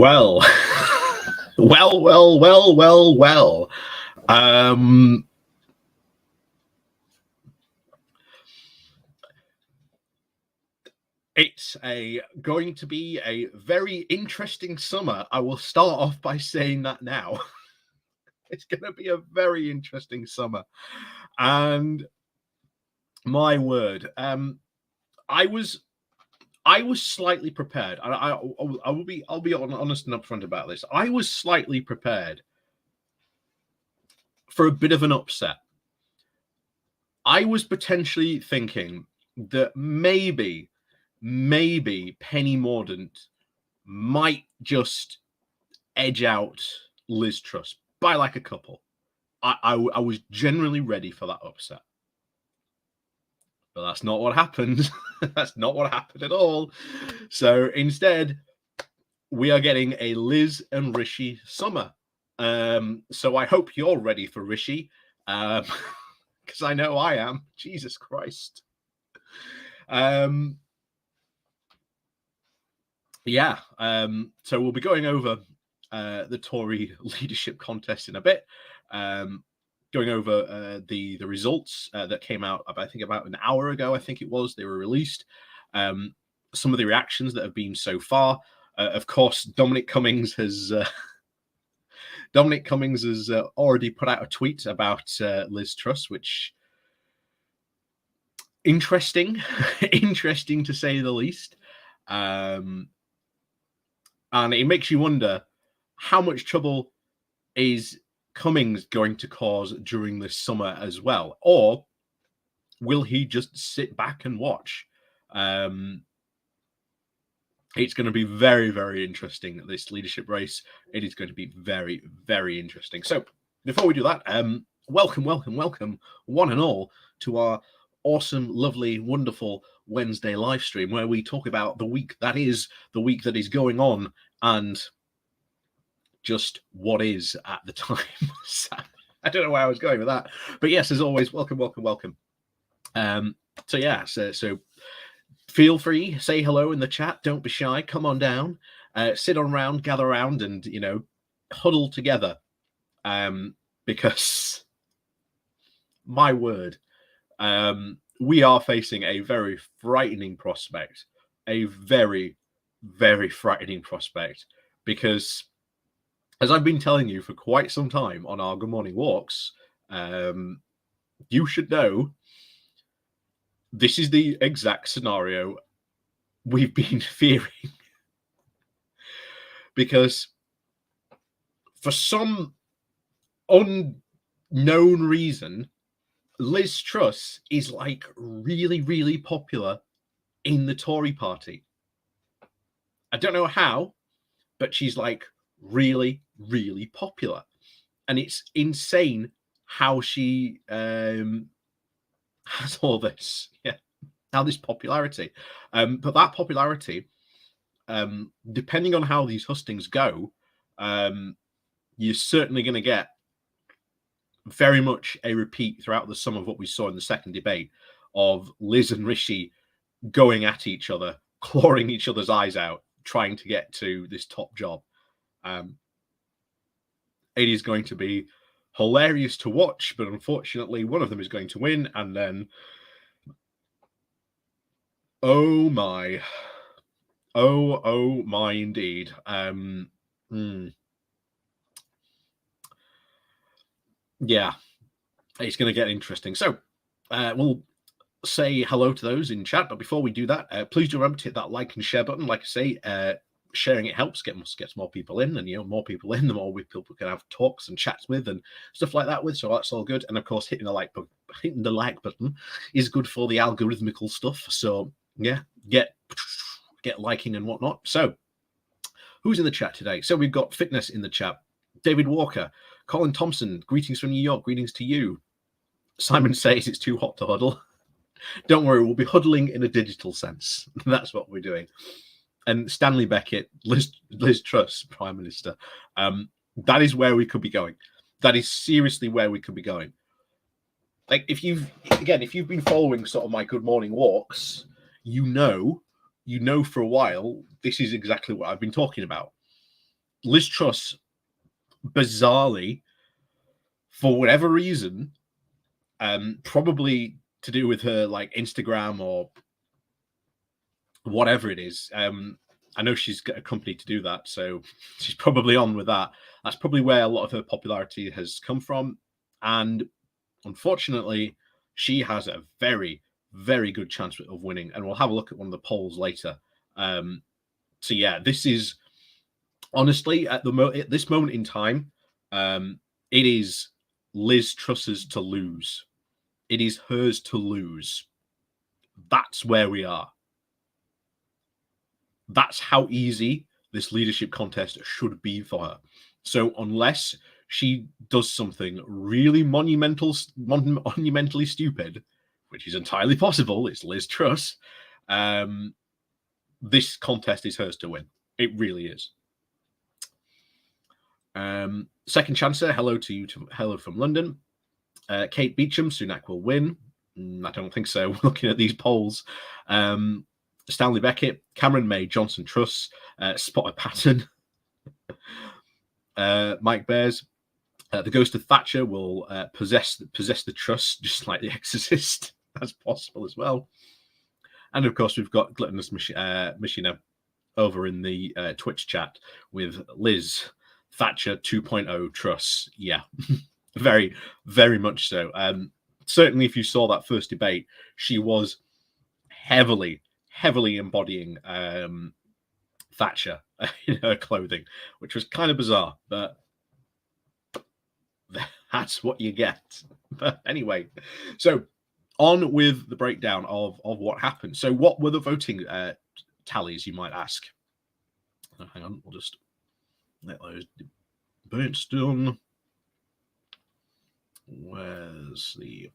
Well, well. It's going to be a very interesting summer. I will start off by saying that now. It's going to be a very interesting summer, and my word, I was slightly prepared. I'll be honest and upfront about this. I was slightly prepared for a bit of an upset. I was potentially thinking that maybe Penny Mordaunt might just edge out Liz Truss by like a couple. I was generally ready for that upset. But that's not what happened. That's not what happened at all. So instead, we are getting a Liz and Rishi summer. So I hope you're ready for Rishi, because I know I am. Jesus Christ. Yeah. So we'll be going over the Tory leadership contest in a bit. Going over the results that came out, I think, about an hour ago. I think it was. They were released. Some of the reactions that have been so far. Of course, Dominic Cummings has already put out a tweet about Liz Truss, which interesting to say the least. And it makes you wonder how much trouble is Cummings going to cause during this summer as well, or will he just sit back and watch? It's going to be very, very interesting, this leadership race. It is going to be very, very interesting. So before we do that, welcome, one and all, to our awesome, lovely, wonderful Wednesday live stream, where we talk about the week that is going on and just what is at the time. I don't know where I was going with that, but yes, as always, welcome. So yeah, so feel free, say hello in the chat. Don't be shy. Come on down, sit around, gather around, and huddle together. Because my word, we are facing a very frightening prospect. A very, very frightening prospect, because, as I've been telling you for quite some time on our Good Morning Walks, you should know this is the exact scenario we've been fearing. Because for some unknown reason, Liz Truss is like really, really popular in the Tory party. I don't know how, but she's like really, really popular. And it's insane how she has all this, now this popularity. But that popularity, depending on how these hustings go, you're certainly going to get very much a repeat throughout the summer of what we saw in the second debate of Liz and Rishi going at each other, clawing each other's eyes out, trying to get to this top job. It is going to be hilarious to watch, but unfortunately, one of them is going to win, and then, oh my, indeed. Yeah, it's going to get interesting. So we'll say hello to those in chat, but before we do that, please do remember to hit that like and share button. Like I say, sharing it helps get more people in, and more people in, the more people can have talks and chats with and stuff like that with. So that's all good. And of course, hitting the like button is good for the algorithmical stuff. So yeah, get liking and whatnot. So who's in the chat today? So we've got Fitness in the chat, David Walker, Colin Thompson, greetings from New York, greetings to you. Simon says it's too hot to huddle. Don't worry, we'll be huddling in a digital sense. That's what we're doing. And Stanley Beckett, Liz Truss, Prime Minister. That is where we could be going. That is seriously where we could be going. Like, if you've been following sort of my Good Morning Walks, you know for a while, this is exactly what I've been talking about. Liz Truss, bizarrely, for whatever reason, probably to do with her like Instagram or whatever it is. I know she's got a company to do that, so she's probably on with that. That's probably where a lot of her popularity has come from. And unfortunately, she has a very, very good chance of winning. And we'll have a look at one of the polls later. So yeah, this is honestly at this moment in time, it is Liz Truss's to lose. It is hers to lose. That's where we are. That's how easy this leadership contest should be for her. So unless she does something really monumentally stupid, which is entirely possible, it's Liz Truss, this contest is hers to win. It really is. Second chancer, hello from London. Kate Beecham, Sunak will win. I don't think so. Looking at these polls. Stanley Beckett, Cameron May, Johnson Truss, spot a pattern. Mike Bears, the ghost of Thatcher will possess the Truss, just like the Exorcist. That's possible as well. And of course, we've got Gluttonous Machina over in the Twitch chat with Liz Thatcher 2.0 Truss. Yeah, very, very much so. Certainly, if you saw that first debate, she was heavily embodying Thatcher in her clothing, which was kind of bizarre, but that's what you get. But anyway, so on with the breakdown of what happened. So what were the voting tallies, you might ask? Oh, hang on, we'll just let those debates done. Where's the...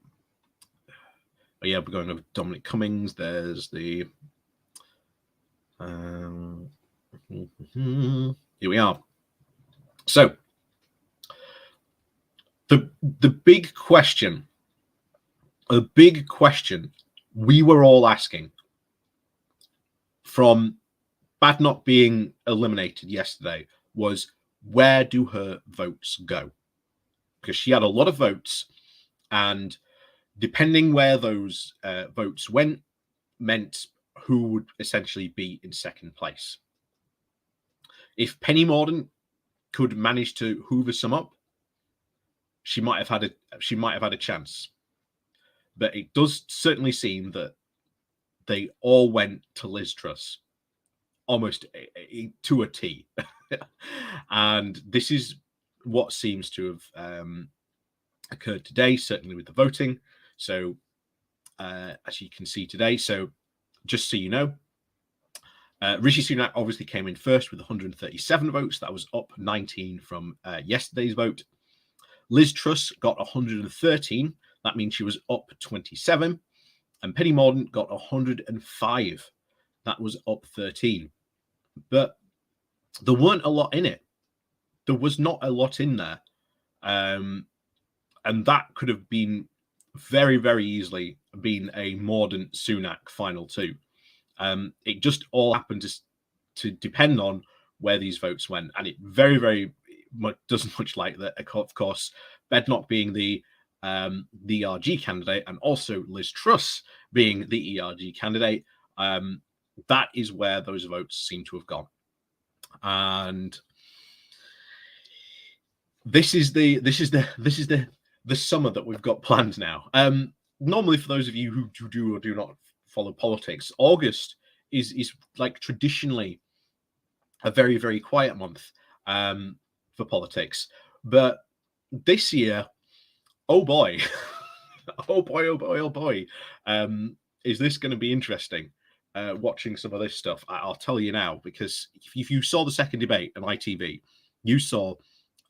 Oh yeah, we're going over Dominic Cummings. There's the... Here we are. So the big question we were all asking from Badenoch being eliminated yesterday was, where do her votes go? Because she had a lot of votes, and depending where those votes went meant who would essentially be in second place. If Penny Mordaunt could manage to hoover some up, she might have had a chance. But it does certainly seem that they all went to Liz Truss, almost to a T. And this is what seems to have occurred today, certainly with the voting. So as you can see today, so just so you know, Rishi Sunak obviously came in first with 137 votes. That was up 19 from yesterday's vote. Liz Truss got 113. That means she was up 27. And Penny Mordaunt got 105. That was up 13. But there weren't a lot in it. There was not a lot in there. And that could have been very, very easily been a Mordaunt Sunak final two. It just all happened to depend on where these votes went. And it very, very much doesn't much like that. Of course, Badenoch being the ERG candidate and also Liz Truss being the ERG candidate, that is where those votes seem to have gone. And this is the summer that we've got planned now. Normally, for those of you who do or do not follow politics, August is like traditionally a very, very quiet month for politics. But this year, oh boy, oh boy, is this going to be interesting? Watching some of this stuff, I'll tell you now, because if you saw the second debate on ITV, you saw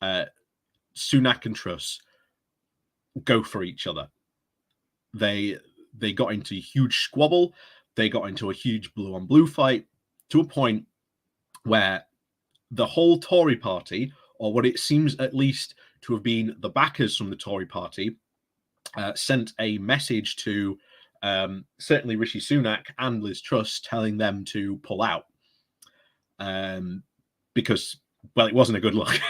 Sunak and Truss go for each other. They got into a huge squabble. They got into a huge blue on blue fight, to a point where the whole Tory party, or what it seems at least to have been the backers from the Tory party, sent a message to certainly Rishi Sunak and Liz Truss, telling them to pull out, because well, it wasn't a good look.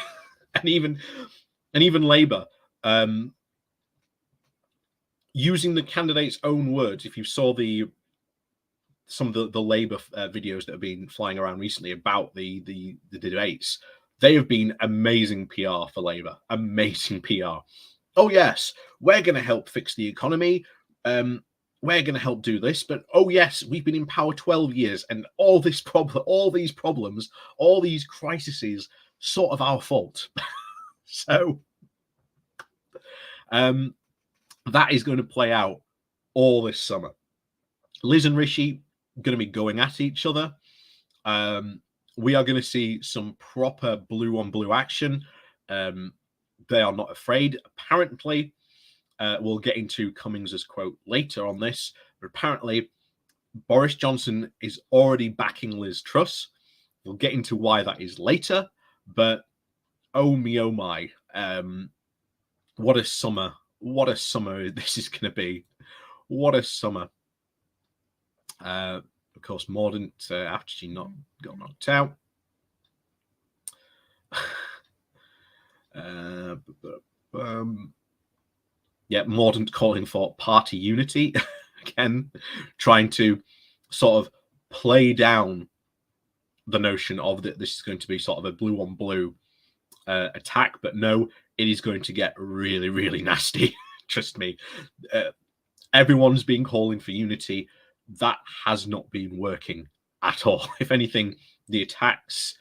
and even Labour, using the candidate's own words, if you saw some of the Labour videos that have been flying around recently about the debates, they have been amazing PR for Labour. Amazing PR. Oh yes, we're going to help fix the economy. We're going to help do this, but oh yes, we've been in power 12 years, and all these problems, all these crises, sort of our fault. So that is going to play out all this summer. Liz and Rishi going to be going at each other. We are going to see some proper blue on blue action. They are not afraid. Apparently, we'll get into Cummings' quote later on this, but apparently Boris Johnson is already backing Liz Truss. We'll get into why that is later, but oh me, oh my. What a summer. What a summer this is going to be. What a summer. Of course, Mordaunt, after she got knocked out. Yeah, Mordaunt calling for party unity. Again, trying to sort of play down the notion of that this is going to be sort of a blue on blue attack, but no, it is going to get really, really nasty. Trust me. Everyone's been calling for unity. That has not been working at all. If anything, the attacks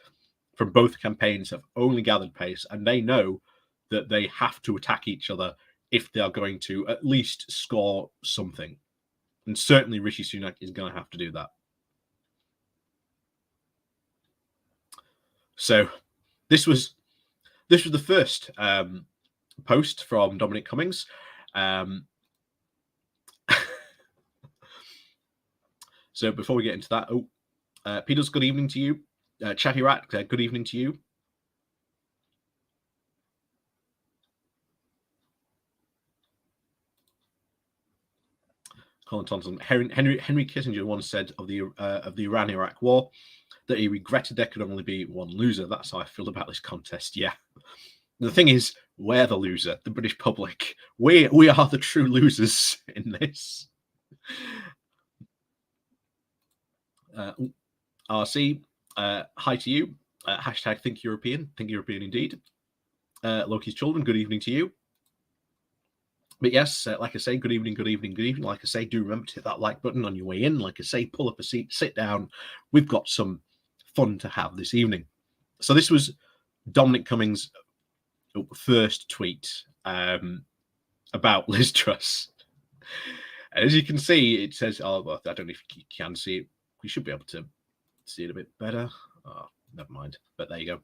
from both campaigns have only gathered pace, and they know that they have to attack each other if they are going to at least score something. And certainly Rishi Sunak is going to have to do that. So this was the first post from Dominic Cummings. So before we get into that, Peters, good evening to you. Chatty Rat, good evening to you. Colin Thompson, Henry Kissinger once said of the Iran-Iraq war that he regretted there could only be one loser. That's how I feel about this contest. Yeah. The thing is, we're the loser, the British public. We are the true losers in this. RC, hi to you. Hashtag think European indeed. Loki's children, good evening to you. But yes, like I say, good evening. Like I say, do remember to hit that like button on your way in. Like I say, pull up a seat, sit down. We've got some fun to have this evening. So this was Dominic Cummings' first tweet about Liz Truss. As you can see, it says, oh, well, I don't know if you can see it. We should be able to see it a bit better. Oh, never mind. But there you go.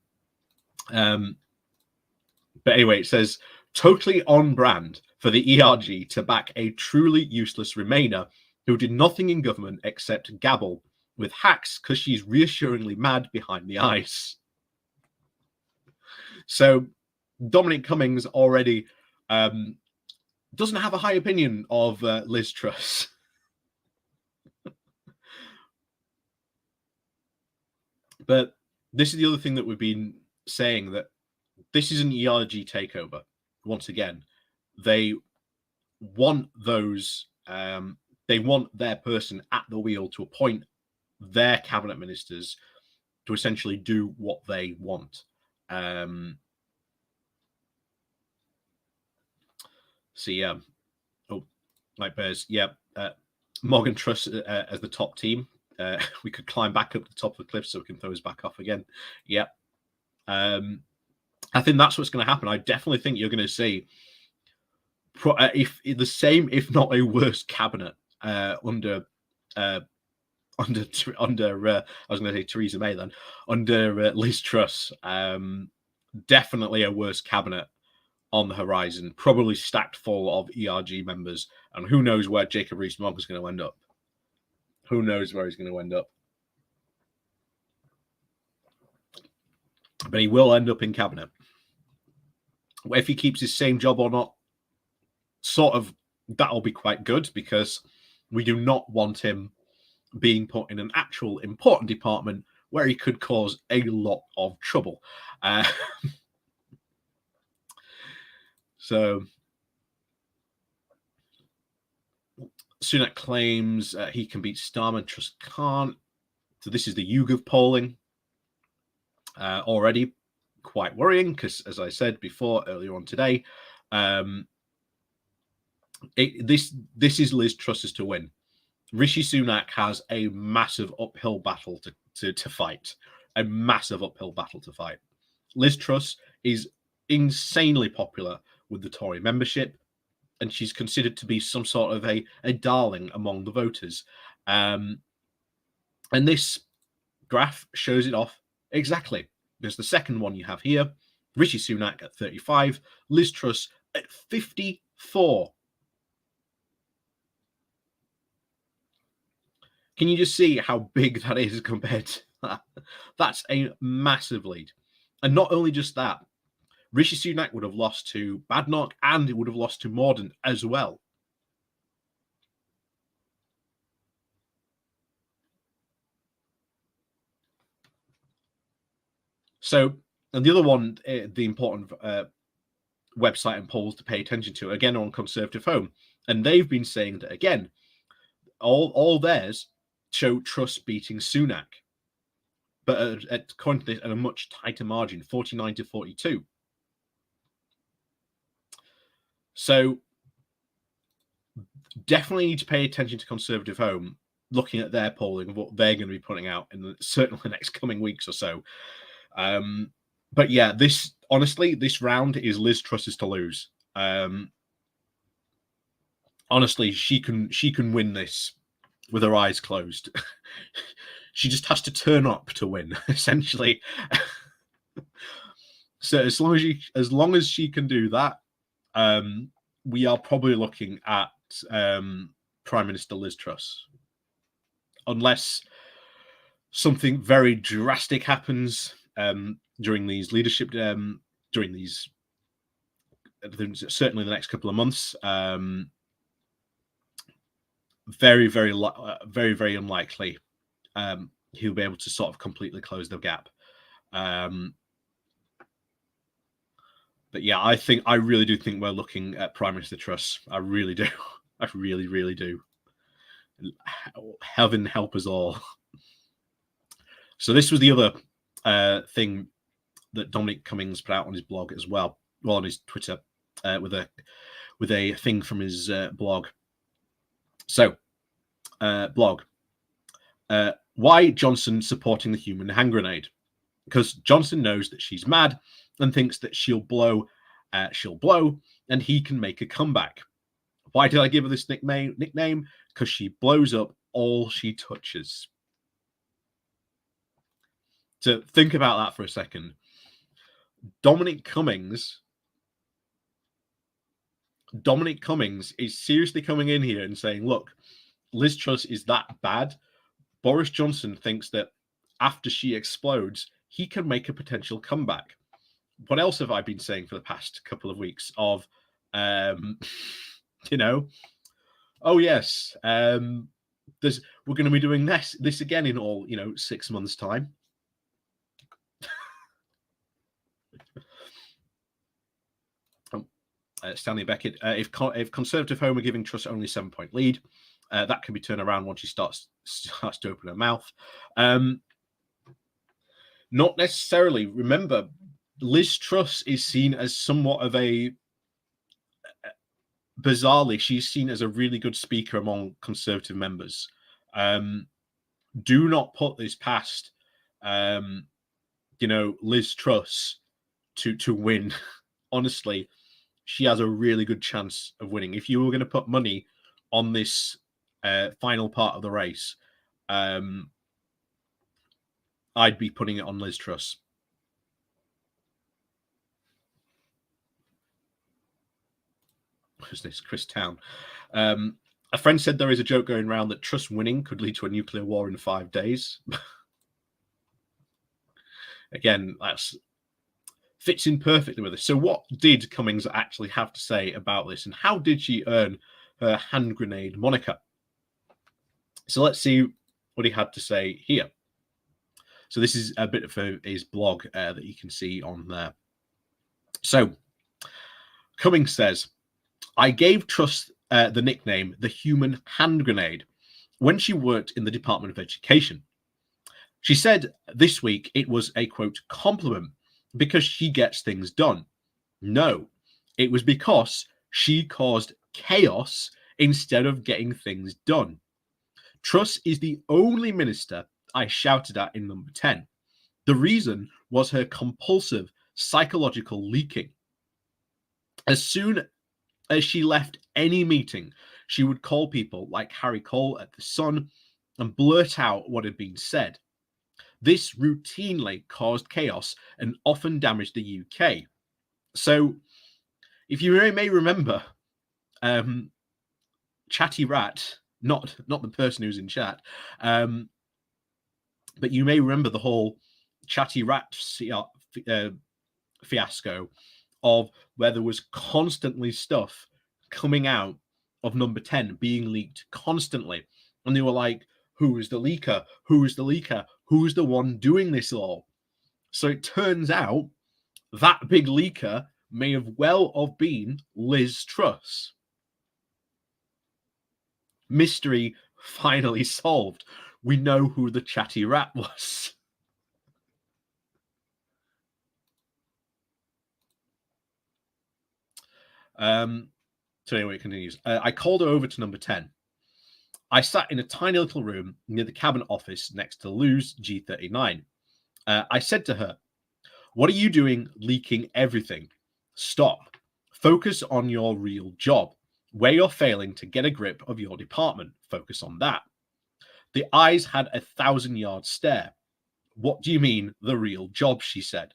But anyway, it says, totally on brand for the ERG to back a truly useless Remainer who did nothing in government except gabble with hacks because she's reassuringly mad behind the eyes. So Dominic Cummings already doesn't have a high opinion of Liz Truss. But this is the other thing that we've been saying, that this is an ERG takeover. Once again, they want those, they want their person at the wheel to appoint their cabinet ministers to essentially do what they want. So yeah, like Bears, yeah, Morgan Truss as the top team. We could climb back up the top of the cliff so we can throw us back off again. Yeah. I think that's what's going to happen. I definitely think you're going to see if the same, if not a worse cabinet under I was going to say Theresa May then, under Liz Truss. Definitely a worse cabinet on the horizon, probably stacked full of ERG members, and who knows where Jacob Rees-Mogg is going to end up. Who knows where he's going to end up. But he will end up in cabinet. If he keeps his same job or not, sort of, that'll be quite good, because we do not want him being put in an actual important department where he could cause a lot of trouble. So Sunak claims he can beat Starmer, Truss can't. So this is the YouGov polling. Already quite worrying because, as I said before earlier on today, this is Liz Truss's to win. Rishi Sunak has a massive uphill battle to fight. A massive uphill battle to fight. Liz Truss is insanely popular with the Tory membership, and she's considered to be some sort of a darling among the voters. And this graph shows it off exactly. There's the second one you have here, Rishi Sunak at 35, Liz Truss at 54. Can you just see how big that is compared to that? That's a massive lead. And not only just that, Rishi Sunak would have lost to Badnoch and it would have lost to Mordaunt as well. So, and the other one, the important website and polls to pay attention to, again, on Conservative Home. And they've been saying that, again, all theirs show Truss beating Sunak, but at a much tighter margin, 49 to 42. So definitely need to pay attention to Conservative Home, looking at their polling of what they're going to be putting out in certainly the next coming weeks or so. But yeah, this round is Liz Truss's to lose. Honestly, she can win this with her eyes closed. She just has to turn up to win, essentially. So as long as she can do that, we are probably looking at Prime Minister Liz Truss, unless something very drastic happens during these leadership, certainly the next couple of months. Very, very, very unlikely he'll be able to sort of completely close the gap. But yeah, I really do think we're looking at Prime Minister Truss. I really do. I really, really do. Heaven help us all. So this was the other thing that Dominic Cummings put out on his blog as well, on his Twitter, with a thing from his blog. So, blog. Why Johnson supporting the human hand grenade? Because Johnson knows that she's mad and thinks that she'll blow, and he can make a comeback. Why did I give her this nickname? Because she blows up all she touches. So think about that for a second. Dominic Cummings is seriously coming in here and saying, look, Liz Truss is that bad. Boris Johnson thinks that after she explodes, he can make a potential comeback. What else have I been saying for the past couple of weeks of, oh yes, we're going to be doing this again in all, 6 months' time. Stanley Beckett, if Conservative Home are giving Truss only 7-point lead, that can be turned around once she starts to open her mouth. Not necessarily. Remember, Liz Truss is seen as somewhat of bizarrely, she's seen as a really good speaker among Conservative members. Do not put this past, Liz Truss to win. Honestly, she has a really good chance of winning. If you were going to put money on this final part of the race, I'd be putting it on Liz Truss. Who's this? Chris Town. A friend said there is a joke going around that Truss winning could lead to a nuclear war in 5 days. Again, that's fits in perfectly with this. So what did Cummings actually have to say about this, and how did she earn her hand grenade moniker? So let's see what he had to say here. So this is a bit of his blog that you can see on there. So Cummings says, I gave Truss the nickname the human hand grenade when she worked in the Department of Education. She said this week it was a, quote, compliment because she gets things done. No, it was because she caused chaos instead of getting things done. Truss is the only minister I shouted at in number 10. The reason was her compulsive psychological leaking. As soon as she left any meeting, she would call people like Harry Cole at The Sun and blurt out what had been said. This routinely caused chaos and often damaged the UK. So, if you may remember, Chatty Rat, not the person who's in chat, but you may remember the whole Chatty Rat fiasco of where there was constantly stuff coming out of number 10 being leaked constantly. And they were like, who is the leaker? Who is the leaker? Who is the one doing this all? So it turns out that big leaker may have well have been Liz Truss. Mystery finally solved. We know who the Chatty Rat was. So anyway, it continues. I called her over to number 10. I sat in a tiny little room near the cabinet office next to Lou's G39. I said to her, what are you doing leaking everything? Stop. Focus on your real job. Where you're failing to get a grip of your department. Focus on that. The eyes had a 1,000-yard stare. What do you mean, the real job, she said.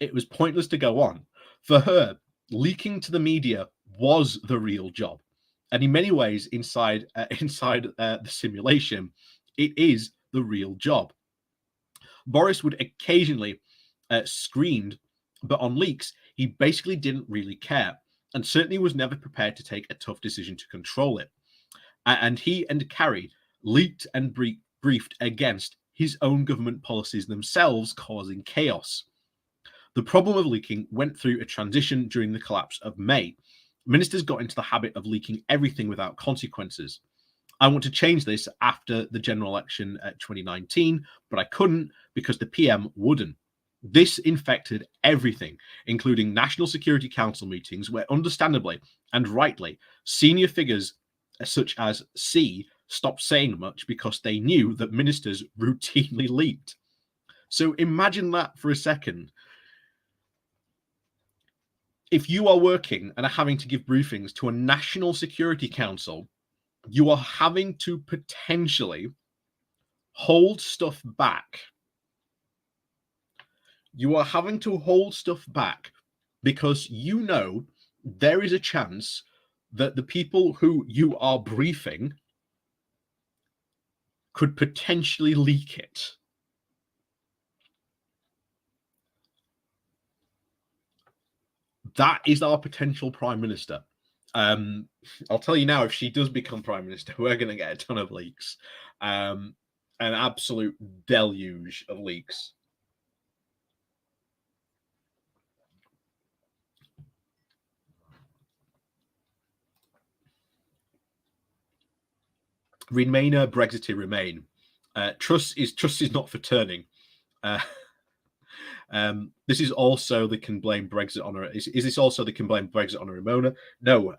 It was pointless to go on. For her, leaking to the media was the real job. And in many ways, inside the simulation, it is the real job. Boris would occasionally screamed, but on leaks, he basically didn't really care, and certainly was never prepared to take a tough decision to control it. And he and Carrie leaked and briefed against his own government policies themselves, causing chaos. The problem of leaking went through a transition during the collapse of May. Ministers got into the habit of leaking everything without consequences. I want to change this after the general election at 2019, but I couldn't because the PM wouldn't. This infected everything, including National Security Council meetings, where understandably and rightly, senior figures such as C stopped saying much because they knew that ministers routinely leaked. So imagine that for a second. If you are working and are having to give briefings to a National Security Council, you are having to potentially hold stuff back. You are having to hold stuff back because you know there is a chance that the people who you are briefing could potentially leak it. That is our potential prime minister. I'll tell you now, if she does become prime minister, we're going to get a ton of leaks. An absolute deluge of leaks. Remainer, Brexiteer, remain. Truss is not for turning. This is also they can blame Brexit on her. Is this also they can blame Brexit on Ramona? No.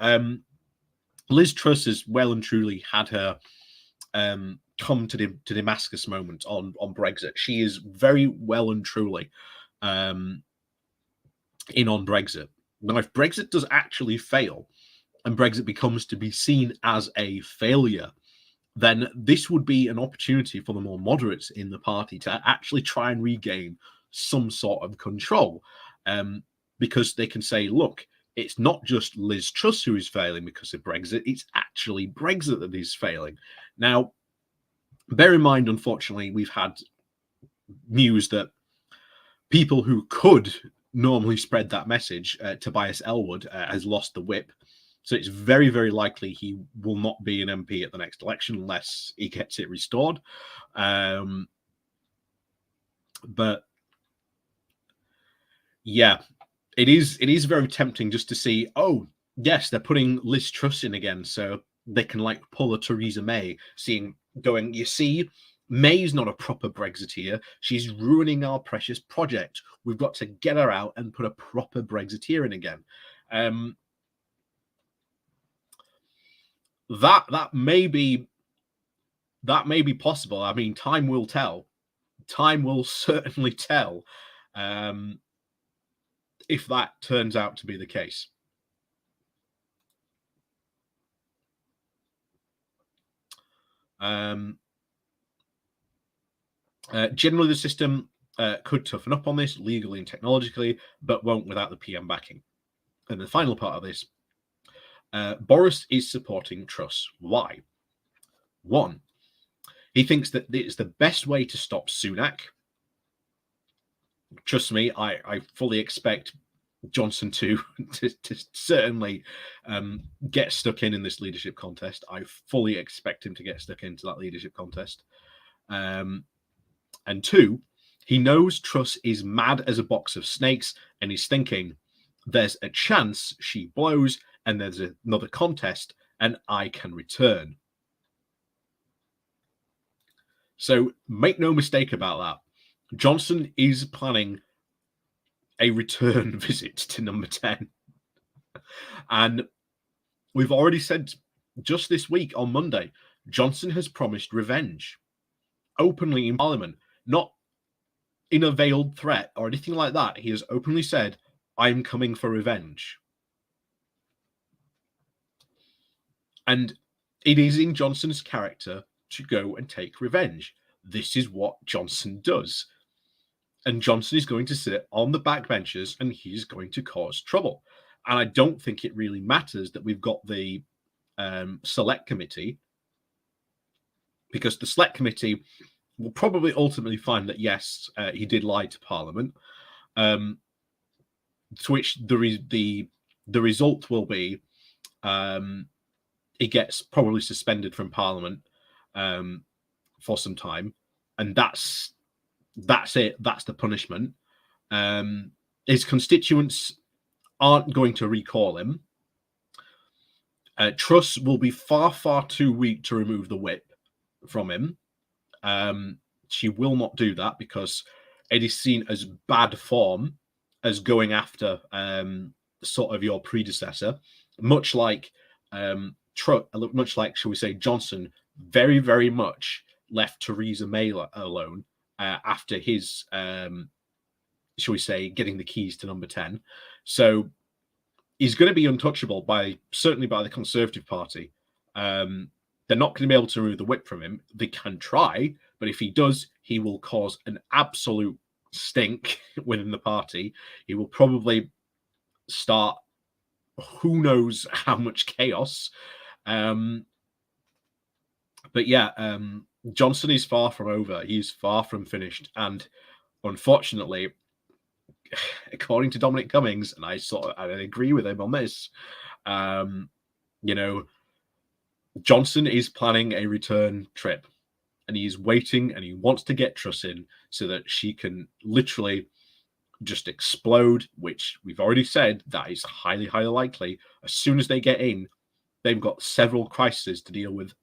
Liz Truss has well and truly had her come to Damascus moment on Brexit. She is very well and truly in on Brexit. Now, if Brexit does actually fail and Brexit becomes to be seen as a failure, then this would be an opportunity for the more moderates in the party to actually try and regain some sort of control, because they can say, look, it's not just Liz Truss who is failing because of Brexit, it's actually Brexit that is failing. Now, bear in mind, unfortunately, we've had news that people who could normally spread that message, Tobias Ellwood, has lost the whip. So it's very, very likely he will not be an MP at the next election unless he gets it restored. But yeah, it is very tempting just to see, oh, yes, they're putting Liz Truss in again, so they can like pull a Theresa May, going, you see, May's not a proper Brexiteer. She's ruining our precious project. We've got to get her out and put a proper Brexiteer in again. That may be possible. I mean, time will tell. Time will certainly tell if that turns out to be the case. Generally, the system could toughen up on this legally and technologically, but won't without the PM backing. And the final part of this, Boris is supporting Truss. Why? One, he thinks that it's the best way to stop Sunak. Trust me, I fully expect Johnson to certainly get stuck in this leadership contest. I fully expect him to get stuck into that leadership contest. And two, he knows Truss is mad as a box of snakes, and he's thinking, there's a chance she blows and there's another contest and I can return. So make no mistake about that. Johnson is planning a return visit to number 10. And we've already said just this week on Monday, Johnson has promised revenge openly in Parliament, not in a veiled threat or anything like that. He has openly said, I'm coming for revenge. And it is in Johnson's character to go and take revenge. This is what Johnson does. And Johnson is going to sit on the backbenches and he's going to cause trouble. And I don't think it really matters that we've got the select committee, because the select committee will probably ultimately find that, yes, he did lie to Parliament, to which the result will be he gets probably suspended from Parliament for some time, and that's it. That's the punishment. His constituents aren't going to recall him. Truss will be far, far too weak to remove the whip from him. She will not do that because it is seen as bad form as going after sort of your predecessor, much like much like, shall we say, Johnson very, very much left Theresa May alone after his, shall we say, getting the keys to number 10. So he's going to be untouchable certainly by the Conservative Party. They're not going to be able to remove the whip from him. They can try, but if he does, he will cause an absolute stink within the party. He will probably start who knows how much chaos. But yeah, Johnson is far from over. He's far from finished. And unfortunately, according to Dominic Cummings, and I agree with him on this, Johnson is planning a return trip, and he's waiting and he wants to get Truss in so that she can literally just explode, which we've already said that is highly, highly likely. As soon as they get in, they've got several crises to deal with.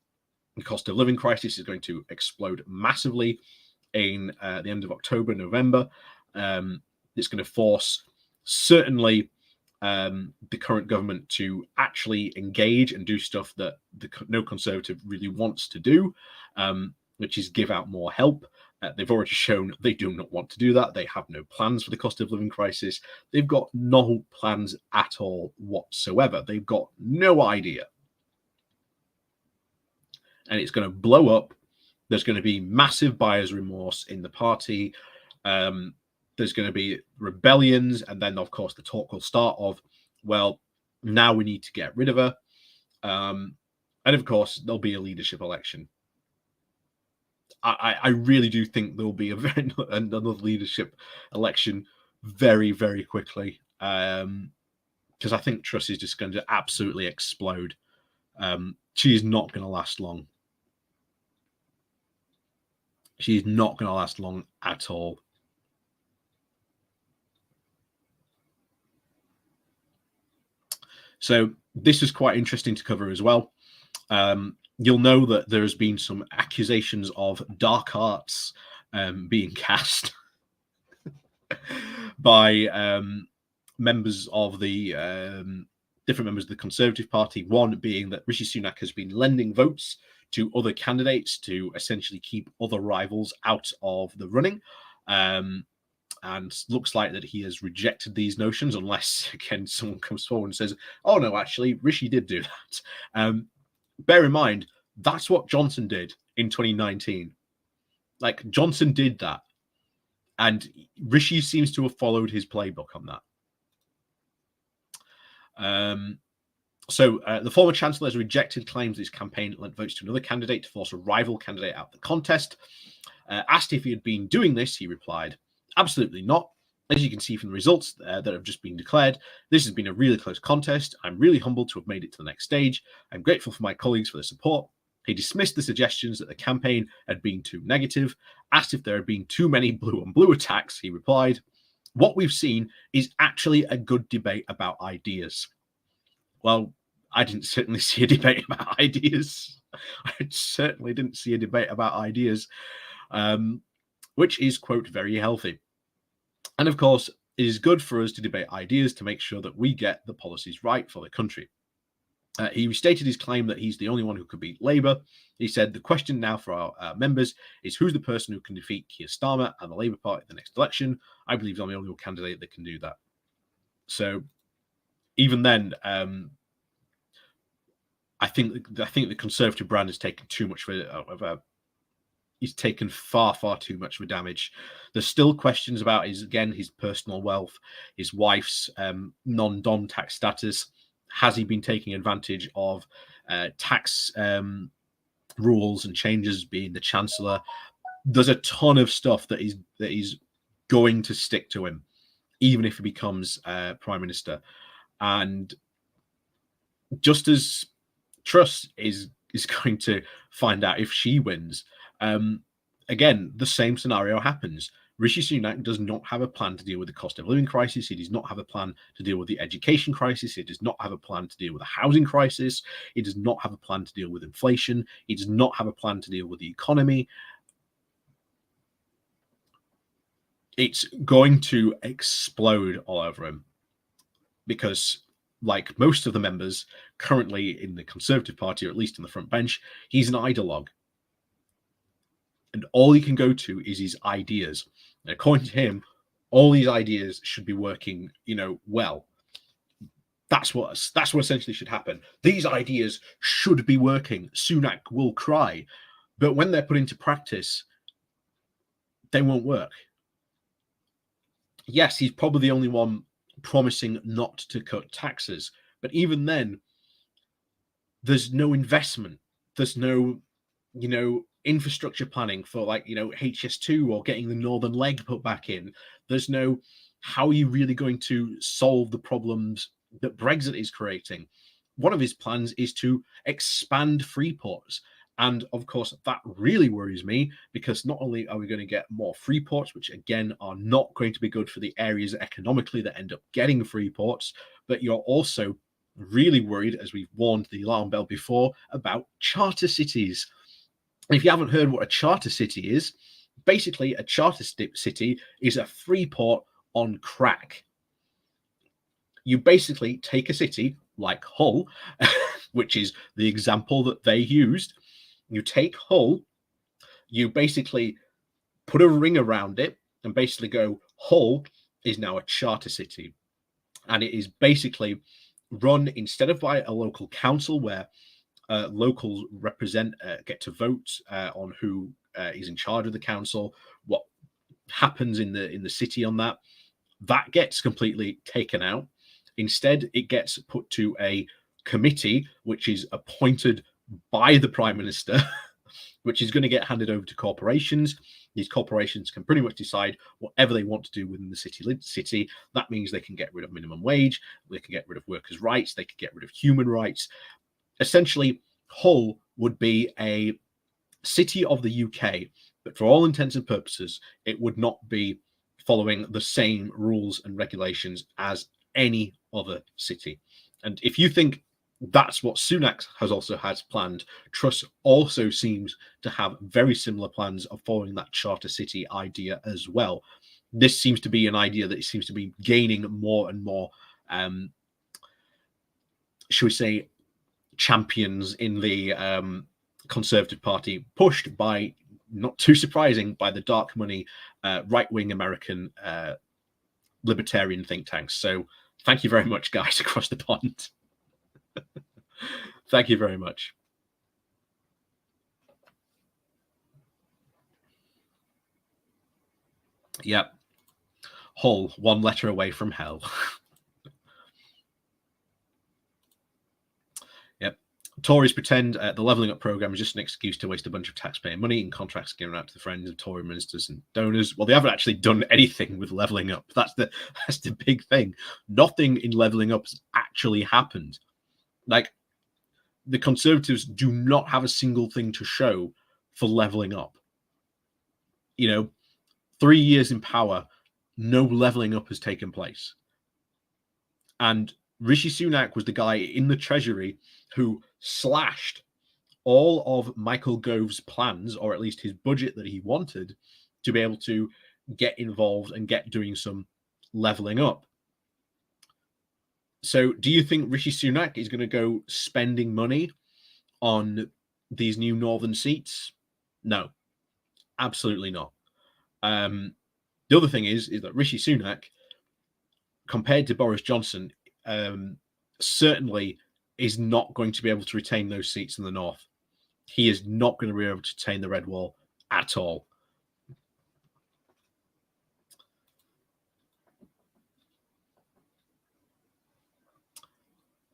The cost of living crisis is going to explode massively in the end of October, November. It's going to force certainly the current government to actually engage and do stuff that no Conservative really wants to do, which is give out more help. They've already shown they do not want to do that. They have no plans for the cost of living crisis. They've got no plans at all whatsoever. They've got no idea. And it's going to blow up. There's going to be massive buyer's remorse in the party. There's going to be rebellions. And then, of course, the talk will start of, well, now we need to get rid of her. And, of course, there'll be a leadership election. I really do think there'll be another leadership election very, very quickly, because I think Truss is just going to absolutely explode. She's not going to last long. She's not going to last long at all. So this is quite interesting to cover as well. You'll know that there has been some accusations of dark arts being cast by members of the different members of the Conservative Party. One being that Rishi Sunak has been lending votes to other candidates to essentially keep other rivals out of the running. And looks like that he has rejected these notions, unless, again, someone comes forward and says, oh, no, actually, Rishi did do that. Bear in mind, that's what Johnson did in 2019. Like, Johnson did that. And Rishi seems to have followed his playbook on that. So the former chancellor has rejected claims that his campaign lent votes to another candidate to force a rival candidate out of the contest. Asked if he had been doing this, he replied, absolutely not. As you can see from the results that have just been declared, this has been a really close contest. I'm really humbled to have made it to the next stage. I'm grateful for my colleagues for the support. He dismissed the suggestions that the campaign had been too negative. Asked if there had been too many blue-on-blue attacks, he replied, what we've seen is actually a good debate about ideas. Well, I didn't certainly see a debate about ideas. I certainly didn't see a debate about ideas, which is, quote, very healthy. And of course, it is good for us to debate ideas to make sure that we get the policies right for the country. He restated his claim that he's the only one who could beat Labour. He said, the question now for our members is who's the person who can defeat Keir Starmer and the Labour Party in the next election? I believe I'm the only candidate that can do that. So even then, I think the Conservative brand has taken too much he's taken far too much of a damage. There's still questions about his personal wealth, his wife's non-dom tax status. Has he been taking advantage of tax rules and changes being the Chancellor? There's a ton of stuff that is going to stick to him, even if he becomes Prime Minister. And just as Truss is going to find out if she wins, again, the same scenario happens. Rishi Sunak does not have a plan to deal with the cost of living crisis. He does not have a plan to deal with the education crisis. He does not have a plan to deal with the housing crisis. He does not have a plan to deal with inflation. He does not have a plan to deal with the economy. It's going to explode all over him because, like most of the members currently in the Conservative Party, or at least in the front bench, he's an ideologue. And all he can go to is his ideas. And according to him, all these ideas should be working, well. That's what essentially should happen. These ideas should be working. Sunak will cry. But when they're put into practice, they won't work. Yes, he's probably the only one promising not to cut taxes. But even then, there's no investment. There's no, infrastructure planning for HS2 or getting the northern leg put back in. There's no, how are you really going to solve the problems that Brexit is creating? One of his plans is to expand free ports. And of course, that really worries me because not only are we going to get more free ports, which again are not going to be good for the areas economically that end up getting free ports, but you're also really worried, as we've warned the alarm bell before, about charter cities. If you haven't heard what a charter city is, basically a charter city is a free port on crack. You basically take a city like Hull, which is the example that they used. You take Hull, you basically put a ring around it and basically go, Hull is now a charter city. And it is basically run instead of by a local council where locals get to vote on who is in charge of the council, what happens in the city on that gets completely taken out. Instead, it gets put to a committee which is appointed by the Prime Minister, which is going to get handed over to corporations. These corporations can pretty much decide whatever they want to do within the city. That means they can get rid of minimum wage, they can get rid of workers' rights, they can get rid of human rights. Essentially, Hull would be a city of the UK, but for all intents and purposes, it would not be following the same rules and regulations as any other city. And if you think that's what Sunak has also has planned, Truss also seems to have very similar plans of following that charter city idea as well. This seems to be an idea that seems to be gaining more and more, shall we say, champions in the Conservative Party, pushed by, not too surprising, by the dark money right-wing American libertarian think tanks. So thank you very much, guys, across the pond. Thank you very much. Yep. Hull, one letter away from hell. Yep. Tories pretend the levelling up programme is just an excuse to waste a bunch of taxpayer money in contracts given out to the friends of Tory ministers and donors. Well, they haven't actually done anything with levelling up. That's the big thing. Nothing in levelling up has actually happened. Like, the Conservatives do not have a single thing to show for levelling up. 3 years in power, no levelling up has taken place. And Rishi Sunak was the guy in the Treasury who slashed all of Michael Gove's plans, or at least his budget that he wanted, to be able to get involved and get doing some levelling up. So do you think Rishi Sunak is going to go spending money on these new northern seats? No, absolutely not. The other thing is that Rishi Sunak, compared to Boris Johnson, certainly is not going to be able to retain those seats in the north. He is not going to be able to retain the red wall at all.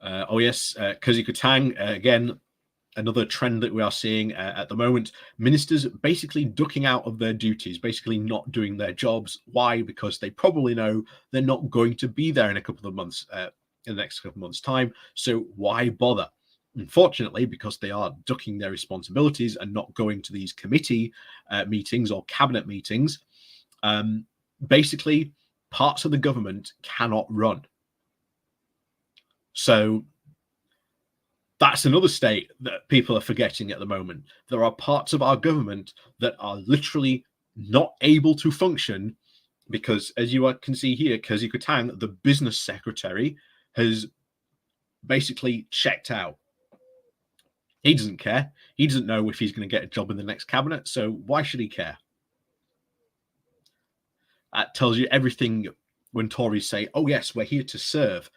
Oh yes, Kuzi Kutang, again, another trend that we are seeing at the moment. Ministers basically ducking out of their duties, basically not doing their jobs. Why? Because they probably know they're not going to be there in a couple of months, in the next couple of months' time. So why bother? Unfortunately, because they are ducking their responsibilities and not going to these committee meetings or cabinet meetings, basically parts of the government cannot run. So that's another state that people are forgetting at the moment. There are parts of our government that are literally not able to function because, as you can see here, Kuzi Kutang, the business secretary, has basically checked out. He doesn't care. He doesn't know if he's going to get a job in the next cabinet, so why should he care? That tells you everything when Tories say, oh yes, we're here to serve.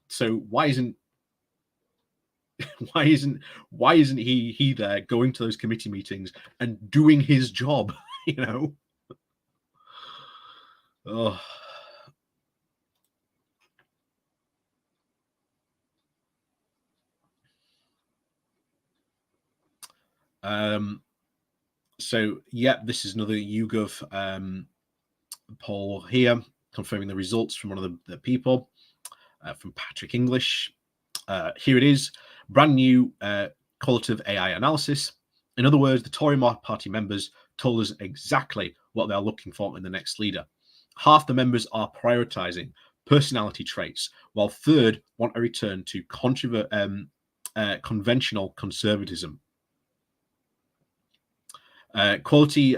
So why isn't he there going to those committee meetings and doing his job? Oh. So yeah, this is another YouGov poll here, confirming the results from one of the people, from Patrick English. Here it is, brand new qualitative AI analysis. In other words, the Tory party members told us exactly what they're looking for in the next leader. Half the members are prioritizing personality traits, while third want a return to conventional conservatism. Quality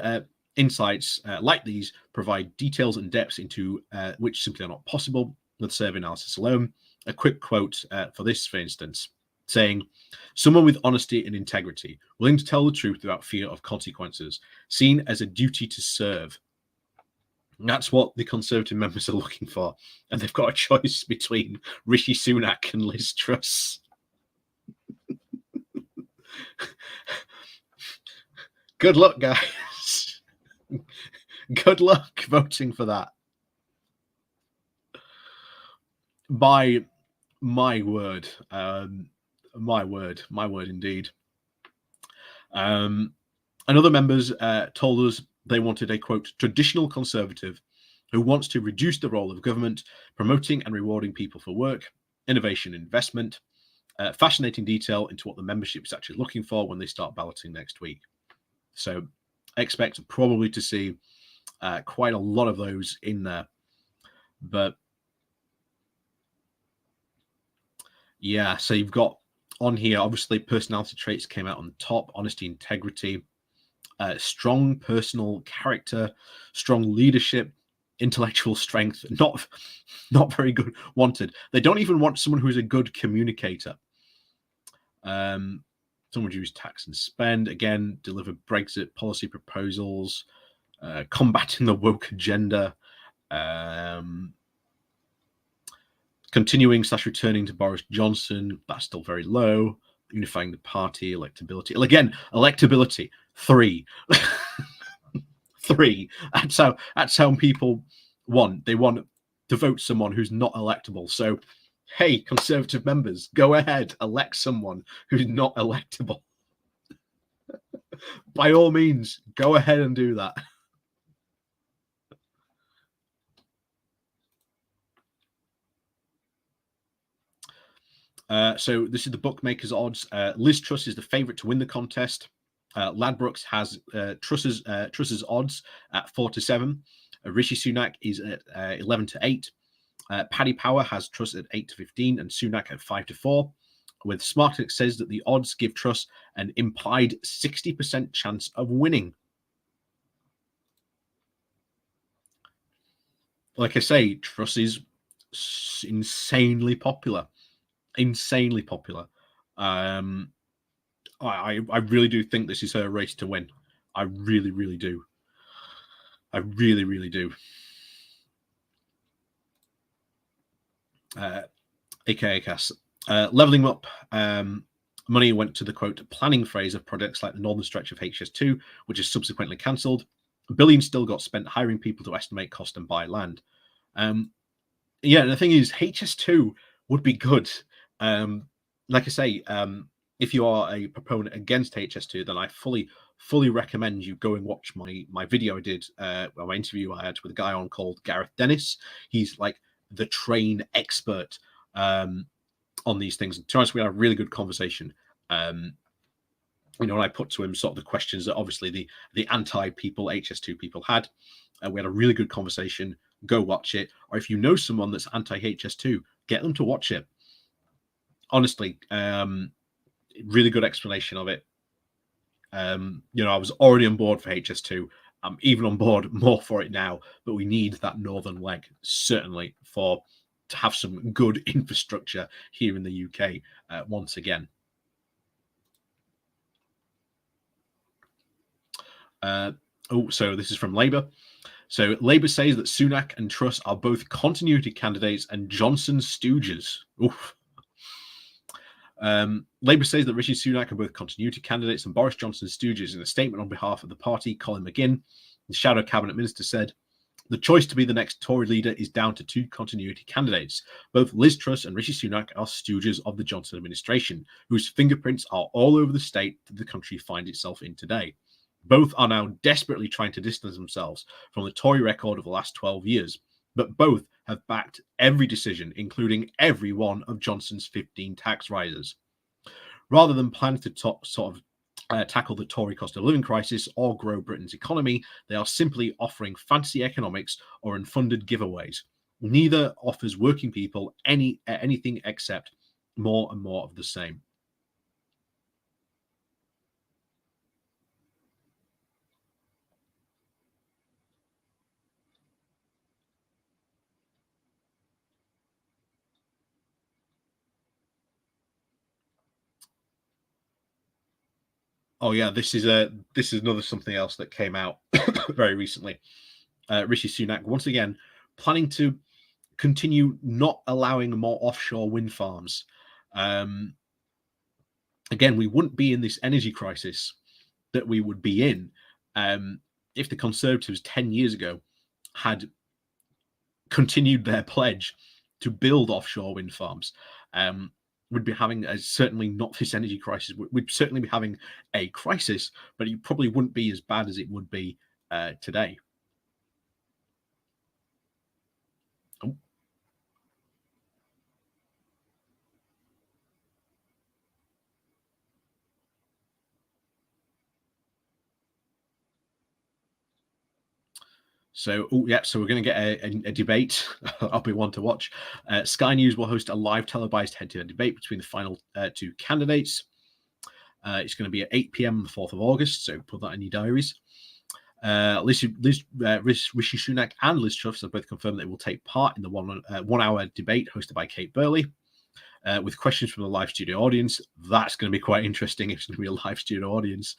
insights like these provide details and depths into which simply are not possible with survey analysis alone. A quick quote for this, for instance, saying, someone with honesty and integrity, willing to tell the truth without fear of consequences, seen as a duty to serve. And that's what the Conservative members are looking for. And they've got a choice between Rishi Sunak and Liz Truss. Good luck, guys. Good luck voting for that. By my word, my word indeed. And other members told us they wanted a, quote, traditional conservative who wants to reduce the role of government, promoting and rewarding people for work, innovation, investment, fascinating detail into what the membership is actually looking for when they start balloting next week. So expect probably to see quite a lot of those in there. But Yeah, so you've got on here, obviously, personality traits came out on the top: honesty, integrity, strong personal character, strong leadership, intellectual strength. Not very good. Wanted. They don't even want someone who's a good communicator. Someone reduce tax and spend. Again, deliver Brexit policy proposals, combating the woke agenda, continuing/returning to Boris Johnson. That's still very low. Unifying the party, electability. Again, electability 3. 3. That's how people want. They want to vote someone who's not electable. So, hey, Conservative members, go ahead, elect someone who's not electable. By all means, go ahead and do that. So this is the bookmakers' odds. Liz Truss is the favourite to win the contest. Ladbrokes has Truss's odds at 4-7. Rishi Sunak is at 11-8. Paddy Power has Truss at 8-15 and Sunak at 5-4. With Smartix says that the odds give Truss an implied 60% chance of winning. Like I say, Truss is insanely popular. Insanely popular. I really do think this is her race to win. I really, really do. I really, really do. AKA Cass. Leveling up money went to the quote planning phase of projects like the northern stretch of HS2, which is subsequently cancelled. Billions still got spent hiring people to estimate cost and buy land. Yeah, the thing is, HS2 would be good. Like I say, if you are a proponent against HS2, then I fully recommend you go and watch my video I did, my interview I had with a guy on called Gareth Dennis. He's like the train expert on these things. And to be honest, we had a really good conversation. And I put to him sort of the questions that obviously the anti-people, HS2 people had. We had a really good conversation. Go watch it. Or if you know someone that's anti-HS2, get them to watch it. Honestly, really good explanation of it. I was already on board for HS2. I'm even on board more for it now, but we need that northern leg, certainly, to have some good infrastructure here in the UK once again. So this is from Labour. So Labour says that Sunak and Truss are both continuity candidates and Johnson stooges. Oof. Labour says that Rishi Sunak are both continuity candidates and Boris Johnson stooges. In a statement on behalf of the party, Colin McGinn, the shadow cabinet minister, said, "The choice to be the next Tory leader is down to two continuity candidates. Both Liz Truss and Rishi Sunak are stooges of the Johnson administration, whose fingerprints are all over the state that the country finds itself in today. Both are now desperately trying to distance themselves from the Tory record of the last 12 years, but both have backed every decision, including every one of Johnson's 15 tax rises. Rather than plan to tackle the Tory cost of living crisis or grow Britain's economy, they are simply offering fancy economics or unfunded giveaways. Neither offers working people anything except more and more of the same." Oh yeah, this is another something else that came out very recently. Rishi Sunak once again planning to continue not allowing more offshore wind farms. Again, we wouldn't be in this energy crisis that we would be in if the Conservatives 10 years ago had continued their pledge to build offshore wind farms. We'd be having certainly not this energy crisis. We'd certainly be having a crisis, but it probably wouldn't be as bad as it would be today. Oh. So, so we're going to get a debate. I'll be one to watch. Sky News will host a live televised head-to-head debate between the final two candidates. It's going to be at 8 p.m. on the 4th of August, so put that in your diaries. Rishi Sunak and Liz Truss have both confirmed they will take part in the one-hour debate hosted by Kate Burley, with questions from the live studio audience. That's going to be quite interesting if it's going to be a live studio audience.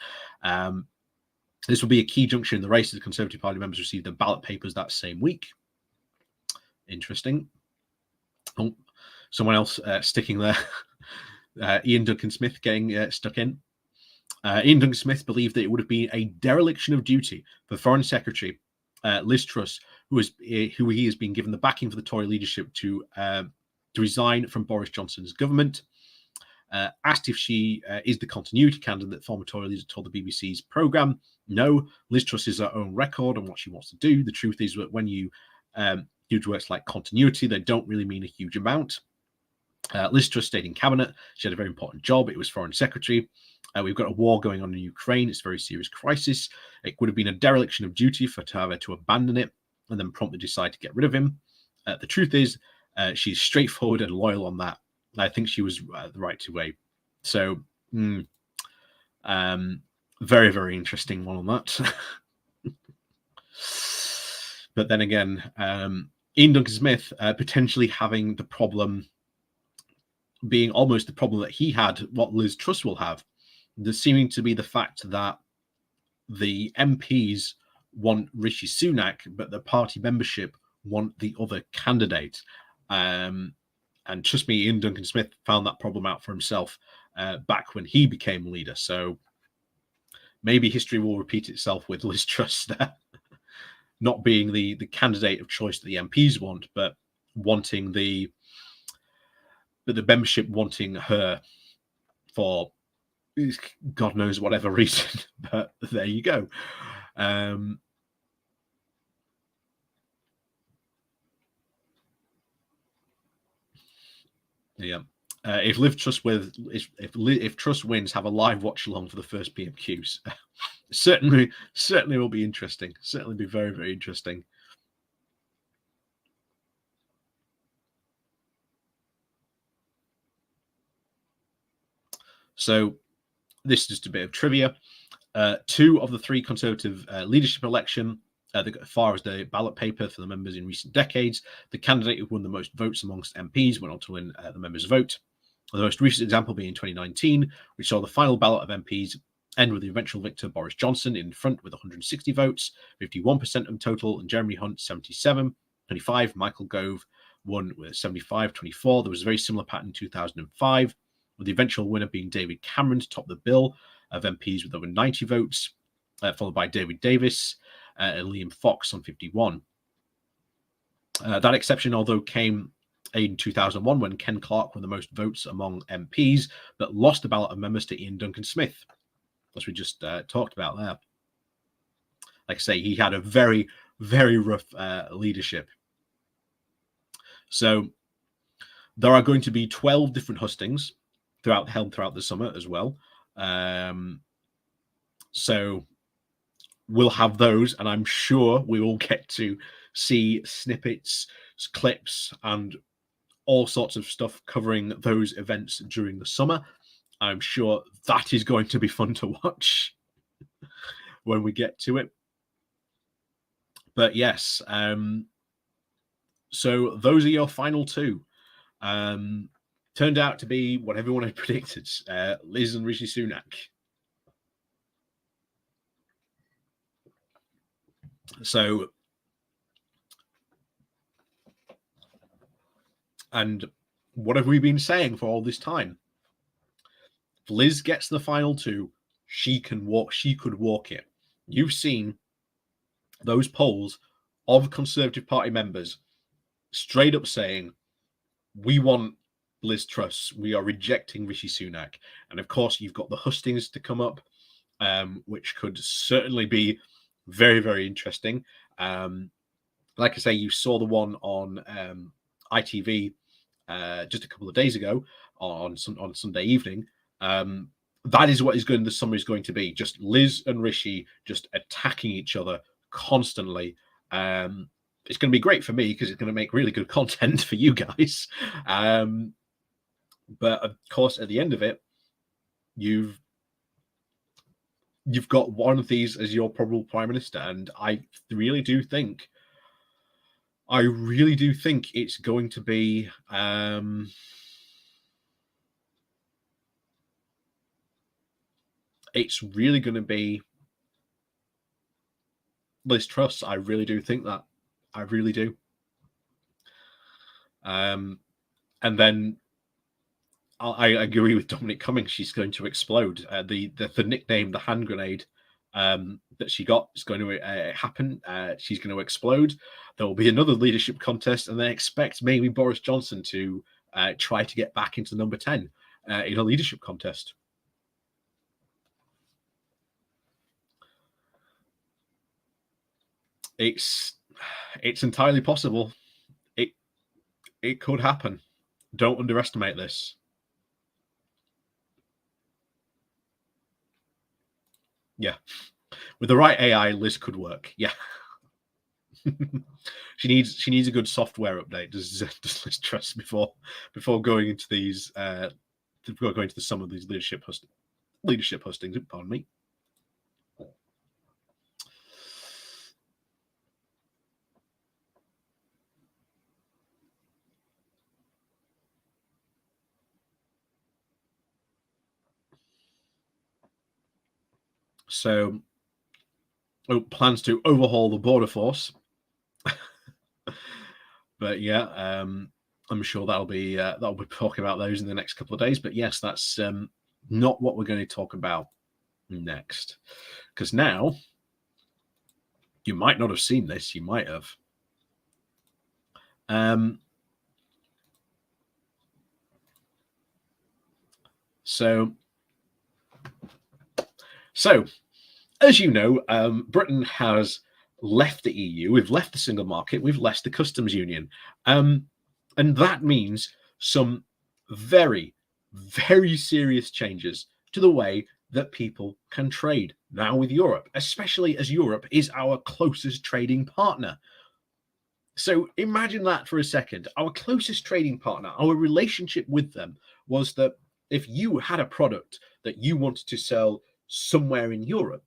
This will be a key juncture in the race as the Conservative Party members receive the ballot papers that same week. Interesting. Oh, someone else sticking there. Ian Duncan Smith getting stuck in. Ian Duncan Smith believed that it would have been a dereliction of duty for Foreign Secretary Liz Truss, who he has been given the backing for the Tory leadership to resign from Boris Johnson's government. Asked if she is the continuity candidate that former Tory leader told the BBC's programme. No, Liz Truss is her own record on what she wants to do. The truth is that when you use words like continuity, they don't really mean a huge amount. Liz Truss stayed in cabinet. She had a very important job. It was Foreign Secretary. We've got a war going on in Ukraine. It's a very serious crisis. It would have been a dereliction of duty for her to abandon it and then promptly decide to get rid of him. The truth is, she's straightforward and loyal on that. I think she was the right way. So, very, very interesting one on that. But then again, Ian Duncan Smith potentially having the problem being almost the problem that he had, what Liz Truss will have. There's seeming to be the fact that the MPs want Rishi Sunak, but the party membership want the other candidate. And trust me, Ian Duncan Smith found that problem out for himself back when he became leader. So maybe history will repeat itself with Liz Truss there, not being the candidate of choice that the MPs want, but wanting the membership wanting her for God knows whatever reason. But there you go. Yeah. If Truss wins, have a live watch along for the first PMQs. certainly will be interesting. Certainly be very, very interesting. So this is just a bit of trivia. 2 of the 3 Conservative leadership election, as far as the ballot paper for the members in recent decades, the candidate who won the most votes amongst MPs went on to win the members' vote. The most recent example being in 2019, which saw the final ballot of MPs end with the eventual victor Boris Johnson in front with 160 votes, 51% of total, and Jeremy Hunt 77, 25. Michael Gove won with 75, 24. There was a very similar pattern in 2005, with the eventual winner being David Cameron to top the bill of MPs with over 90 votes, followed by David Davis and Liam Fox on 51. That exception, although, came in 2001 when Ken Clarke won the most votes among MPs, but lost the ballot of members to Ian Duncan Smith, as we just talked about there. Like I say, he had a very, very rough leadership. So there are going to be 12 different hustings throughout the summer as well. So we'll have those, and I'm sure we will get to see snippets, clips, and all sorts of stuff covering those events during the summer. I'm sure that is going to be fun to watch when we get to it. But yes, so those are your final 2. Turned out to be what everyone had predicted, Liz and Rishi Sunak. So, and what have we been saying for all this time? If Liz gets the final 2, she could walk it. You've seen those polls of Conservative Party members straight up saying, we want Liz Truss, we are rejecting Rishi Sunak. And of course, you've got the hustings to come up, which could certainly be very, very interesting. Like I say, you saw the one on ITV just a couple of days ago on Sunday evening. That is what the summer is going to be. Just Liz and Rishi just attacking each other constantly. It's going to be great for me because it's going to make really good content for you guys. But of course, at the end of it, you've got one of these as your probable prime minister, and I really do think it's going to be it's really going to be Liz Truss. I really do think that. I really do. And then I agree with Dominic Cummings. She's going to explode. The nickname, the hand grenade that she got, is going to happen. She's going to explode. There will be another leadership contest, and they expect maybe Boris Johnson to try to get back into number 10 in a leadership contest. It's entirely possible. It could happen. Don't underestimate this. Yeah, with the right AI, Liz could work. Yeah, she needs a good software update. Does Liz Truss before going into these before going to some of these leadership hustings? Pardon me. So, plans to overhaul the border force. But yeah, I'm sure that'll be talking about those in the next couple of days. But yes, that's not what we're going to talk about next, because now you might not have seen this. You might have. So, as you know, Britain has left the EU. We've left the single market. We've left the customs union. And that means some very, very serious changes to the way that people can trade now with Europe, especially as Europe is our closest trading partner. So imagine that for a second. Our closest trading partner, our relationship with them was that if you had a product that you wanted to sell somewhere in Europe,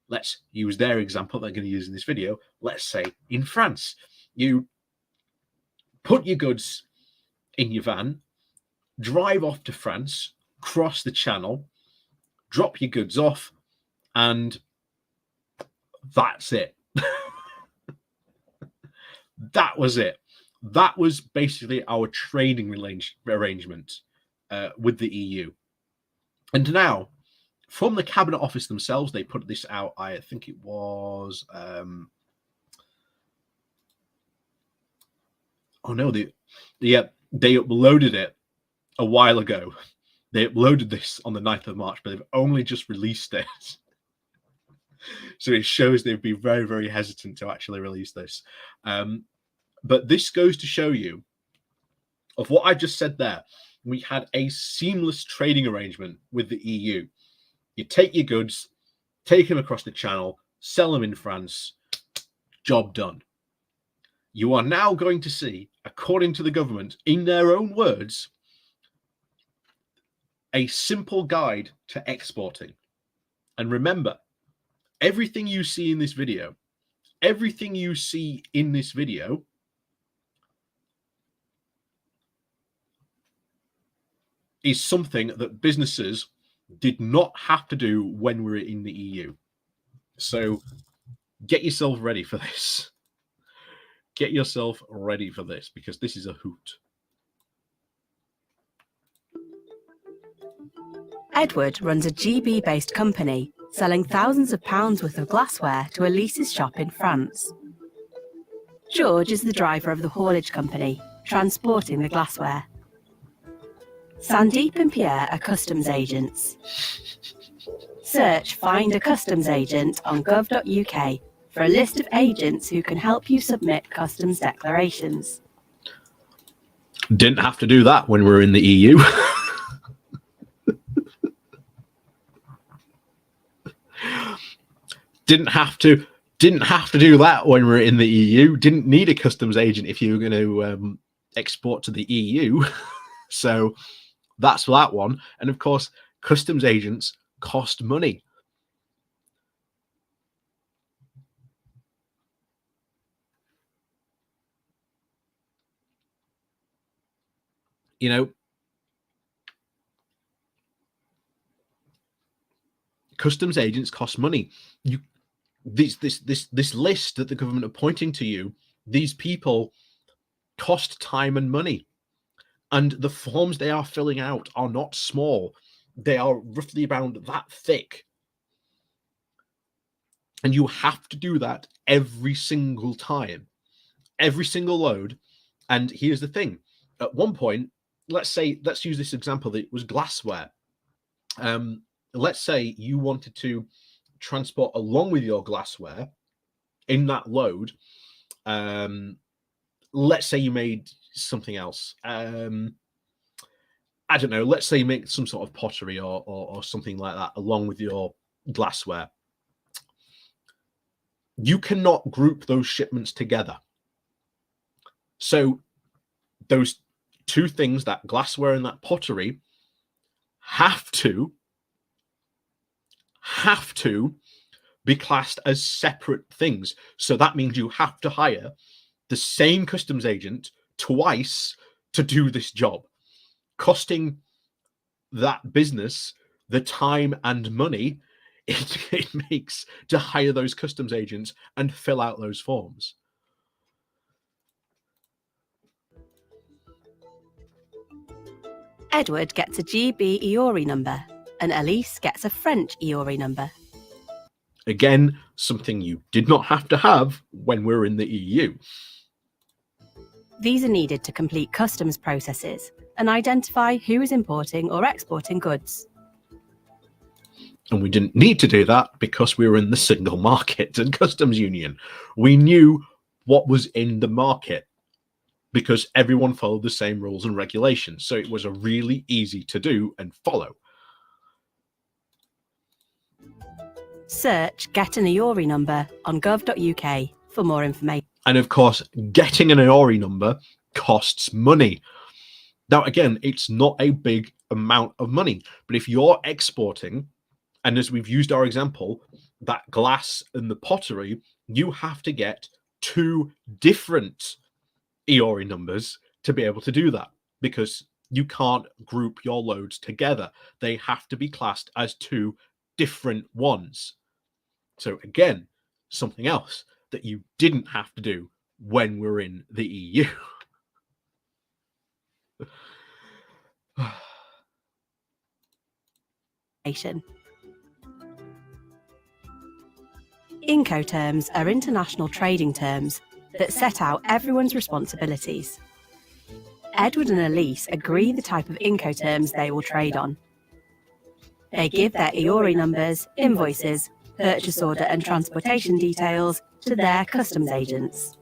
let's use their example they're going to use in this video, let's say in France, you put your goods in your van, drive off to France, cross the channel, drop your goods off, and that's it. That was it. That was basically our trading arrangement with the EU. And now, from the Cabinet Office themselves, they put this out. I think it was. They uploaded it a while ago. They uploaded this on the 9th of March, but they've only just released it. So it shows they've been very, very hesitant to actually release this. But this goes to show you of what I just said there. We had a seamless trading arrangement with the EU. You take your goods, take them across the channel, sell them in France, job done. You are now going to see, according to the government, in their own words, a simple guide to exporting. And remember, everything you see in this video is something that businesses did not have to do when we're in the EU. So get yourself ready for this. Get yourself ready for this, because this is a hoot. Edward runs a GB-based company selling thousands of pounds worth of glassware to Elise's shop in France. George is the driver of the haulage company, transporting the glassware. Sandeep and Pierre are customs agents. Search Find a Customs Agent on gov.uk for a list of agents who can help you submit customs declarations. Didn't have to do that when we're in the EU. Didn't have to Didn't have to do that when we're in the EU. Didn't need a customs agent if you were going to export to the EU. So that's that one. And of course, customs agents cost money. You know, customs agents cost money. This list that the government are pointing to you, these people cost time and money. And the forms they are filling out are not small. They are roughly around that thick. And you have to do that every single time, every single load. And here's the thing. At one point, let's use this example that it was glassware. Let's say you wanted to transport along with your glassware in that load. Let's say you made something else. I don't know. Let's say you make some sort of pottery or something like that along with your glassware. You cannot group those shipments together. So those two things, that glassware and that pottery, have to be classed as separate things. So that means you have to hire the same customs agent twice to do this job, costing that business the time and money it makes to hire those customs agents and fill out those forms. Edward gets a GB EORI number and Elise gets a French EORI number. Again, something you did not have to have when we're in the EU. These are needed to complete customs processes and identify who is importing or exporting goods. And we didn't need to do that because we were in the single market and customs union. We knew what was in the market because everyone followed the same rules and regulations. So it was a really easy to do and follow. Search Get an EORI number on gov.uk for more information. And of course, getting an EORI number costs money. Now, again, it's not a big amount of money, but if you're exporting, and as we've used our example, that glass and the pottery, you have to get two different EORI numbers to be able to do that because you can't group your loads together. They have to be classed as two different ones. So again, something else that you didn't have to do when we're in the EU. Incoterms are international trading terms that set out everyone's responsibilities. Edward and Elise agree the type of Incoterms they will trade on. They give their EORI numbers, invoices, purchase order and transportation details to their customs agents.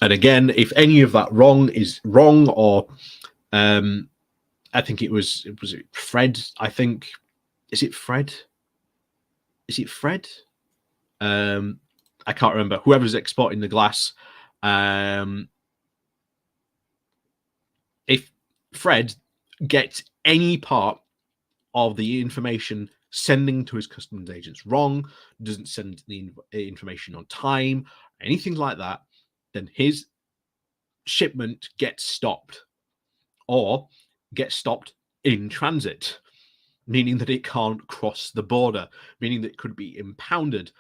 And again, if any of that is wrong, or I think it was Fred, I think. Is it Fred? I can't remember. Whoever's exporting the glass. If Fred gets any part of the information sending to his customs agents wrong, doesn't send the information on time, anything like that, then his shipment gets stopped or gets stopped in transit, meaning that it can't cross the border, meaning that it could be impounded.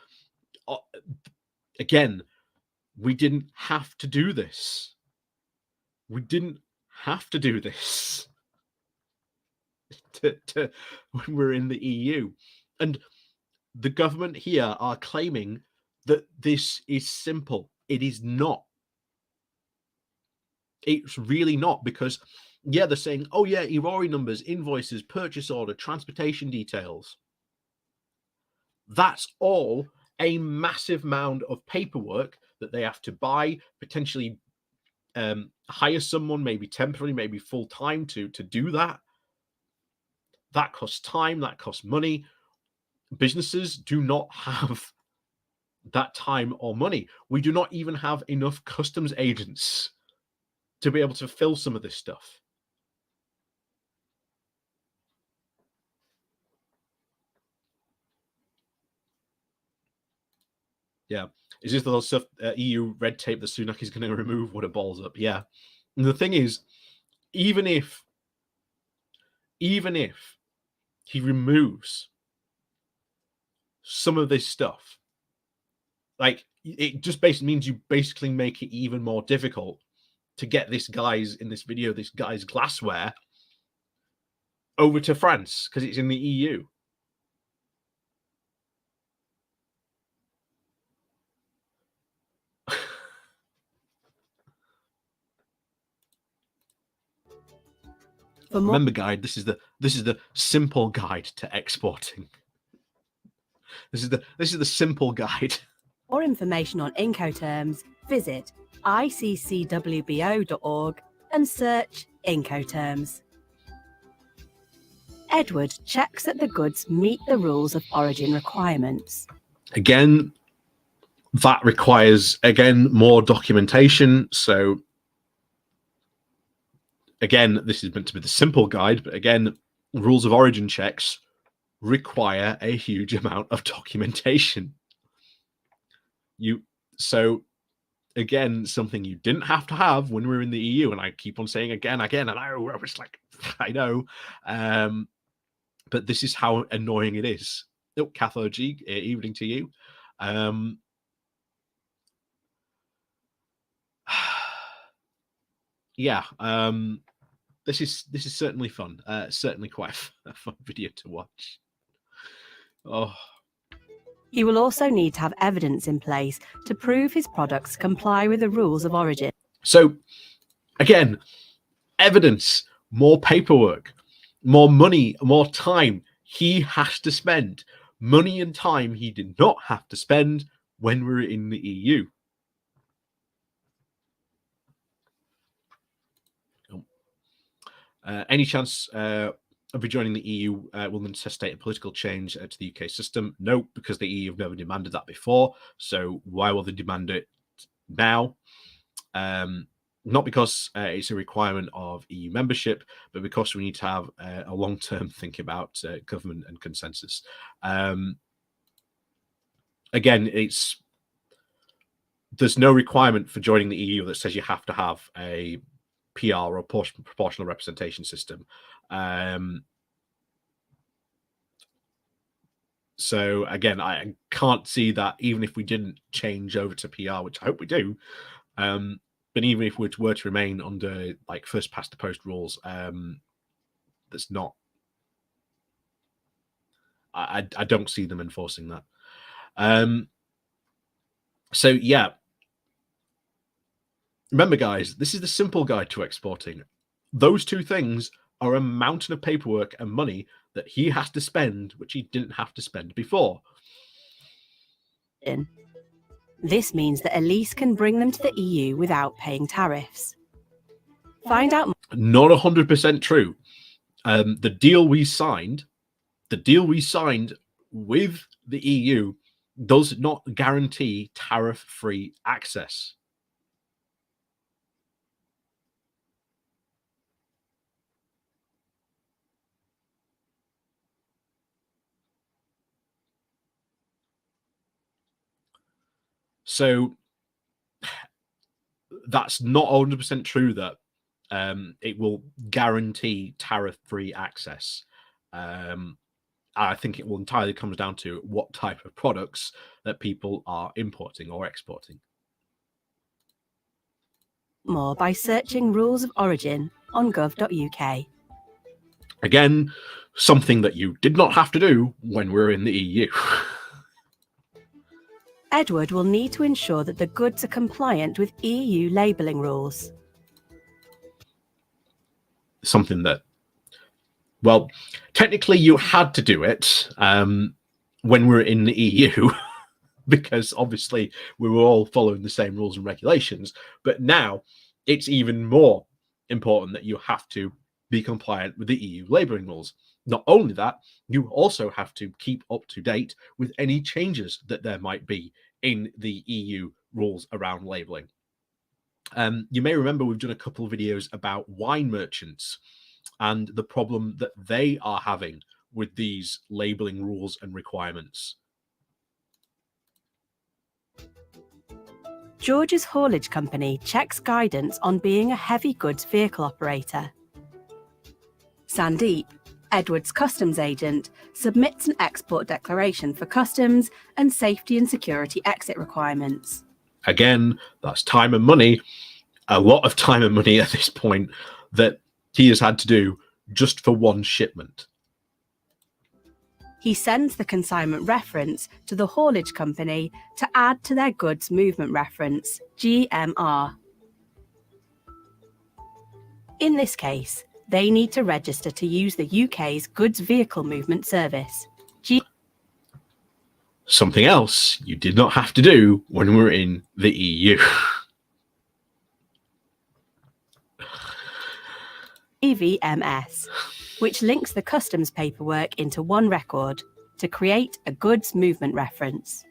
Again, we didn't have to do this. We didn't have to do this when we're in the EU. And the government here are claiming that this is simple. It is not. It's really not, because, yeah, they're saying, oh, yeah, EORI numbers, invoices, purchase order, transportation details. That's all a massive mound of paperwork that they have to buy, potentially hire someone, maybe temporarily, maybe full-time to do that. That costs time, that costs money. Businesses do not have that time or money. We do not even have enough customs agents to be able to fill some of this stuff. Yeah. Is this the stuff EU red tape that Sunak is going to remove what it balls up? Yeah. And the thing is, even if he removes some of this stuff, like, it just basically means you basically make it even more difficult to get this guy's glassware over to France because it's in the EU. Remember, guide, this is the simple guide to exporting. This is the simple guide. For more information on Incoterms, visit iccwbo.org and search Incoterms. Edward checks that the goods meet the rules of origin requirements. Again, that requires, more documentation. So, again, this is meant to be the simple guide, but again, rules of origin checks require a huge amount of documentation. So again, something you didn't have to have when we were in the EU, and I keep on saying again, and I was like, I know, but this is how annoying it is. Oh, Catho G, evening to you. Yeah, this is certainly fun. Certainly quite a fun video to watch. Oh. He will also need to have evidence in place to prove his products comply with the rules of origin. So, again, evidence, more paperwork, more money, more time he has to spend. Money and time he did not have to spend when we were in the EU. Any chance of rejoining the EU will necessitate a political change to the UK system? No, because the EU have never demanded that before. So why will they demand it now? Not because it's a requirement of EU membership, but because we need to have a long-term think about government and consensus. Again, there's no requirement for joining the EU that says you have to have a PR or proportional representation system. So again, I can't see that even if we didn't change over to PR, which I hope we do, but even if we were to remain under like first past the post rules, that's not. I don't see them enforcing that. So yeah. Remember, guys, this is the simple guide to exporting. Those two things are a mountain of paperwork and money that he has to spend, which he didn't have to spend before. This means that Elise can bring them to the EU without paying tariffs. Find out. Not 100% true. The deal we signed with the EU does not guarantee tariff-free access. So that's not 100% true that it will guarantee tariff-free access. I think it will entirely comes down to what type of products that people are importing or exporting. More by searching rules of origin on gov.uk. Again, something that you did not have to do when we're in the EU. Edward will need to ensure that the goods are compliant with EU labelling rules. Something that, well, technically you had to do it when we were in the EU because obviously we were all following the same rules and regulations. But now it's even more important that you have to be compliant with the EU labelling rules. Not only that, you also have to keep up to date with any changes that there might be in the EU rules around labelling. You may remember we've done a couple of videos about wine merchants and the problem that they are having with these labelling rules and requirements. George's haulage company checks guidance on being a heavy goods vehicle operator. Sandeep, Edward's customs agent, submits an export declaration for customs and safety and security exit requirements. Again, that's time and money, a lot of time and money at this point that he has had to do just for one shipment. He sends the consignment reference to the haulage company to add to their goods movement reference, GMR. In this case, they need to register to use the UK's Goods Vehicle Movement Service. Something else you did not have to do when we were in the EU. GVMS, which links the customs paperwork into one record to create a goods movement reference.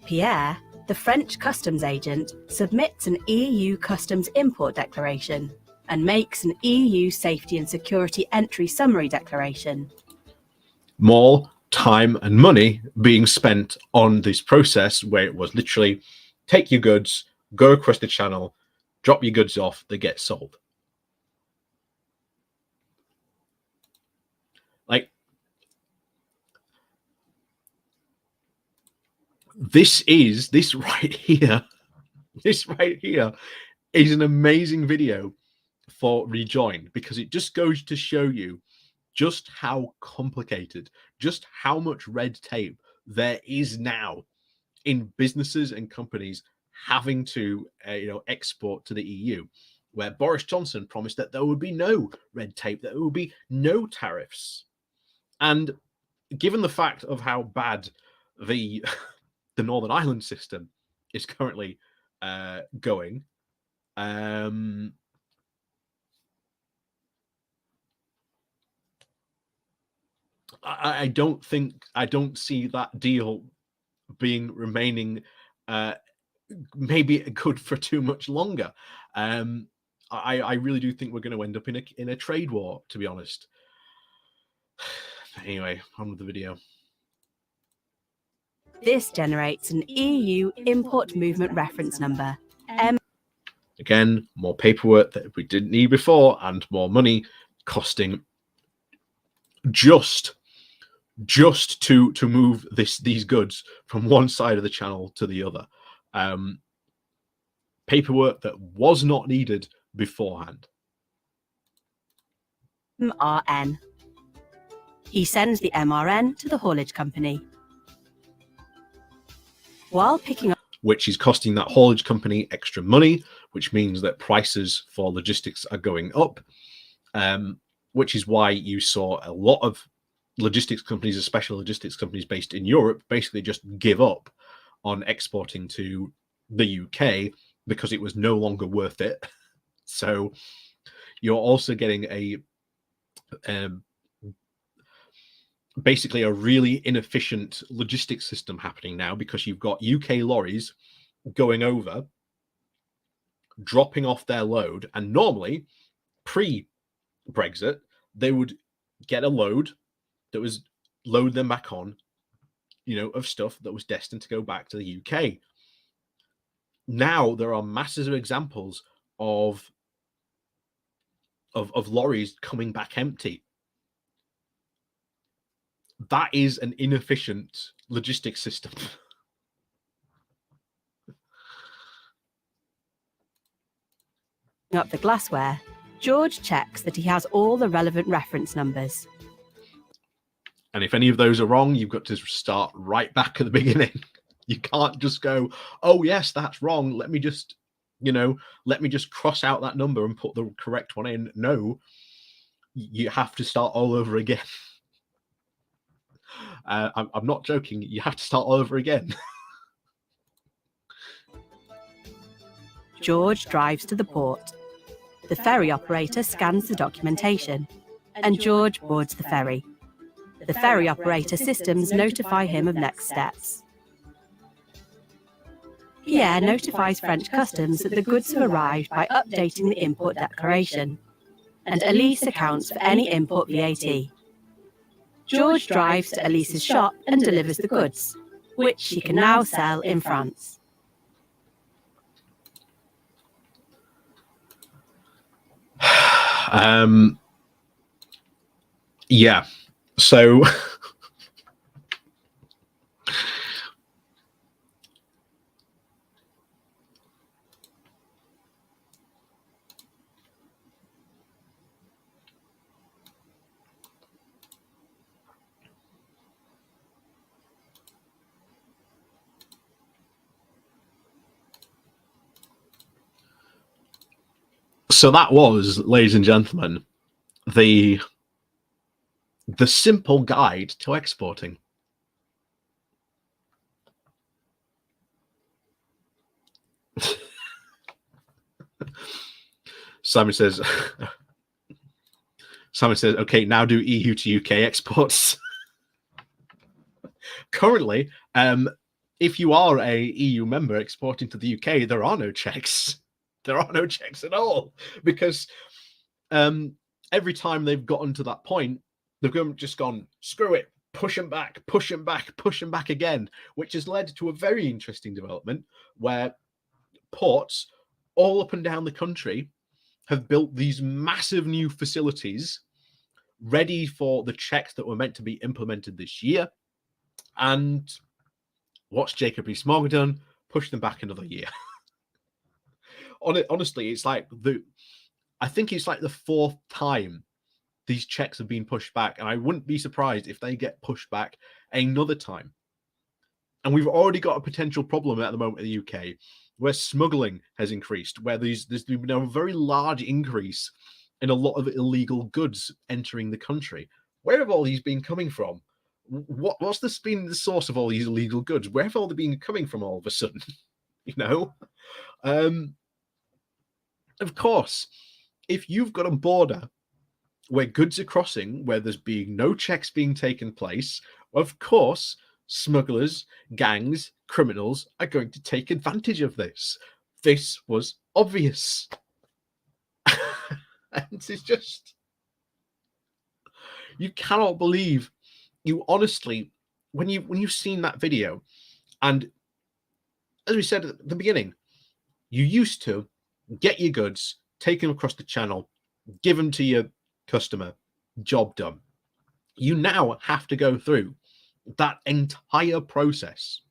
Pierre, the French customs agent, submits an EU customs import declaration and makes an EU safety and security entry summary declaration. More time and money being spent on this process where it was literally take your goods, go across the channel, drop your goods off, they get sold. Like, this right here is an amazing video for Rejoin, because it just goes to show you just how complicated, just how much red tape there is now in businesses and companies having to export to the EU, where Boris Johnson promised that there would be no red tape, that there would be no tariffs. And given the fact of how bad the Northern Ireland system is currently going, I don't see that deal remaining maybe good for too much longer. I really do think we're going to end up in a trade war, to be honest. Anyway, on with the video. This generates an EU import movement reference number. Again, more paperwork that we didn't need before, and more money costing just to move these goods from one side of the channel to the other. Paperwork that was not needed beforehand. MRN. He sends the MRN to the haulage company. While picking up, which is costing that haulage company extra money, which means that prices for logistics are going up, which is why you saw a lot of logistics companies, especially logistics companies based in Europe, basically just give up on exporting to the UK because it was no longer worth it. So you're also getting basically a really inefficient logistics system happening now, because you've got UK lorries going over, dropping off their load, and normally pre-Brexit they would get a load that was load them back on, of stuff that was destined to go back to the UK. Now there are masses of examples of lorries coming back empty. That is an inefficient logistics system. up the glassware, George checks that he has all the relevant reference numbers. And if any of those are wrong, you've got to start right back at the beginning. You can't just go, oh, yes, that's wrong. Let me just cross out that number and put the correct one in. No, you have to start all over again. I'm not joking. You have to start all over again. George drives to the port. The ferry operator scans the documentation, and George boards the ferry. The ferry operator systems notify him of next steps. Pierre notifies French customs that the goods have arrived by updating the import declaration, and Elise accounts for any import VAT. George drives to Elise's shop and delivers the goods, which she can now sell in France. Yeah, so that was, ladies and gentlemen, the simple guide to exporting. Simon says, okay, now do EU to UK exports. Currently, if you are a EU member exporting to the UK, there are no checks. There are no checks at all, because every time they've gotten to that point, they've just gone, screw it, push them back, push them back, push them back again, which has led to a very interesting development where ports all up and down the country have built these massive new facilities ready for the checks that were meant to be implemented this year. And what's Jacob Rees-Mogg done? Push them back another year. Honestly, it's like I think it's like the fourth time these checks have been pushed back, and I wouldn't be surprised if they get pushed back another time. And we've already got a potential problem at the moment in the UK where smuggling has increased, where there's been a very large increase in a lot of illegal goods entering the country. Where have all these been coming from? What's this been the source of all these illegal goods? Where have all they been coming from all of a sudden? You know? Of course, if you've got a border where goods are crossing, where there's being no checks being taken place, of course, smugglers, gangs, criminals are going to take advantage of this. This was obvious. And it's just, you cannot believe, you honestly, when you've seen that video, and as we said at the beginning, you used to get your goods, take them across the channel, give them to your customer, job done. You now have to go through that entire process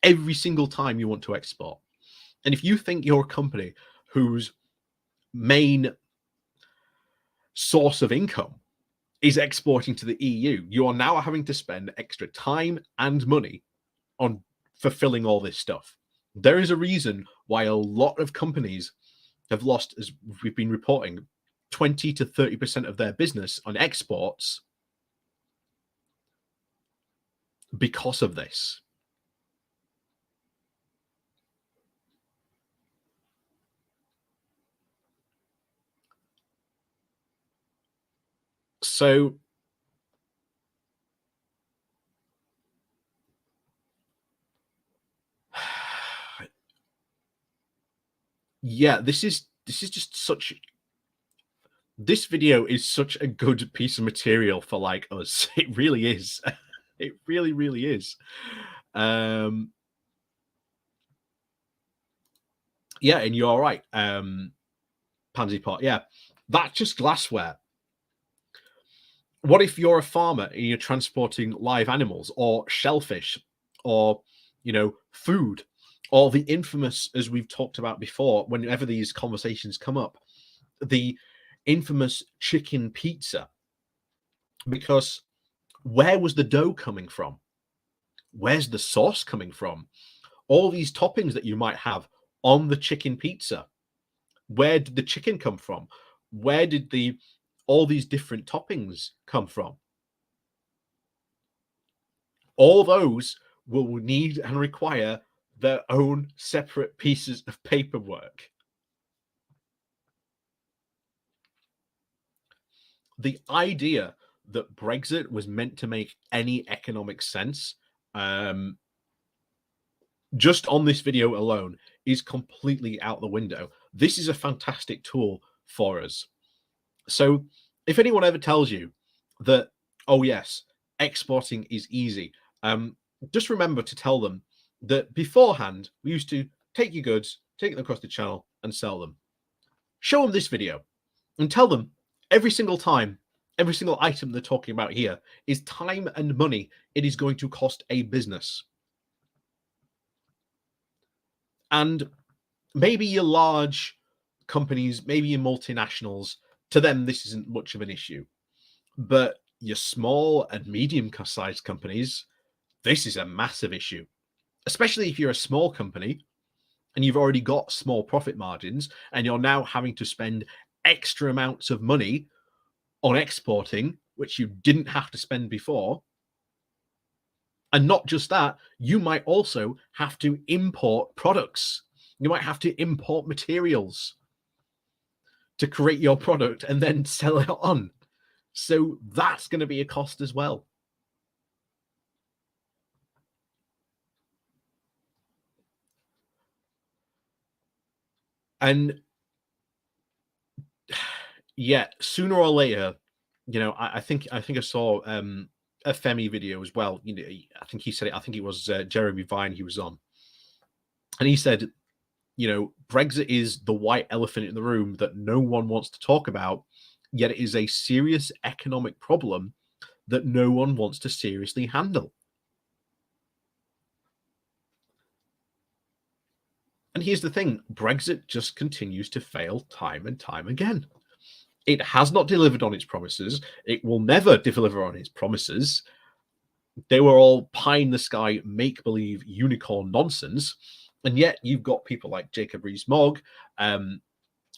every single time you want to export. And if you think you're a company whose main source of income is exporting to the EU, you are now having to spend extra time and money on fulfilling all this stuff. There is a reason why a lot of companies have lost, as we've been reporting, 20 to 30% of their business on exports because of this. So yeah, this is just such, this video is such a good piece of material for like us. It really is. It really, really is. Yeah, and you're right. Pansy pot. Yeah, that's just glassware. What if you're a farmer and you're transporting live animals or shellfish or, you know, food, or the infamous, as we've talked about before, whenever these conversations come up, the infamous chicken pizza? Because where was the dough coming from? Where's the sauce coming from? All these toppings that you might have on the chicken pizza, where did the chicken come from? Where did all these different toppings come from? All those will need and require their own separate pieces of paperwork. The idea that Brexit was meant to make any economic sense, just on this video alone, is completely out the window. This is a fantastic tool for us. So if anyone ever tells you that, oh yes, exporting is easy, just remember to tell them that beforehand, we used to take your goods, take them across the channel and sell them. Show them this video and tell them every single time, every single item they're talking about here is time and money it is going to cost a business. And maybe your large companies, maybe your multinationals, to them, this isn't much of an issue. But your small and medium-sized companies, this is a massive issue, especially if you're a small company and you've already got small profit margins and you're now having to spend extra amounts of money on exporting, which you didn't have to spend before. And not just that, you might also have to import products. You might have to import materials to create your product and then sell it on. So that's going to be a cost as well. And yeah, sooner or later, I think I saw a Femi video as well. I think he said it. I think it was Jeremy Vine he was on, and he said, Brexit is the white elephant in the room that no one wants to talk about, yet it is a serious economic problem that no one wants to seriously handle. And here's the thing, Brexit just continues to fail time and time again. It has not delivered on its promises. It will never deliver on its promises. They were all pie in the sky, make-believe unicorn nonsense. And yet you've got people like Jacob Rees-Mogg.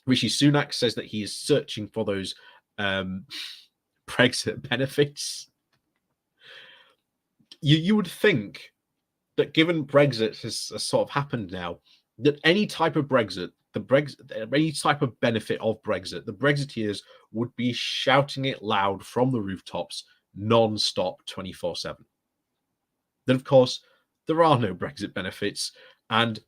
Rishi Sunak says that he is searching for those Brexit benefits. You would think that given Brexit has sort of happened now, that any type of Brexit, any type of benefit of Brexit, the Brexiteers would be shouting it loud from the rooftops, non-stop, 24/7. Then, of course, there are no Brexit benefits, and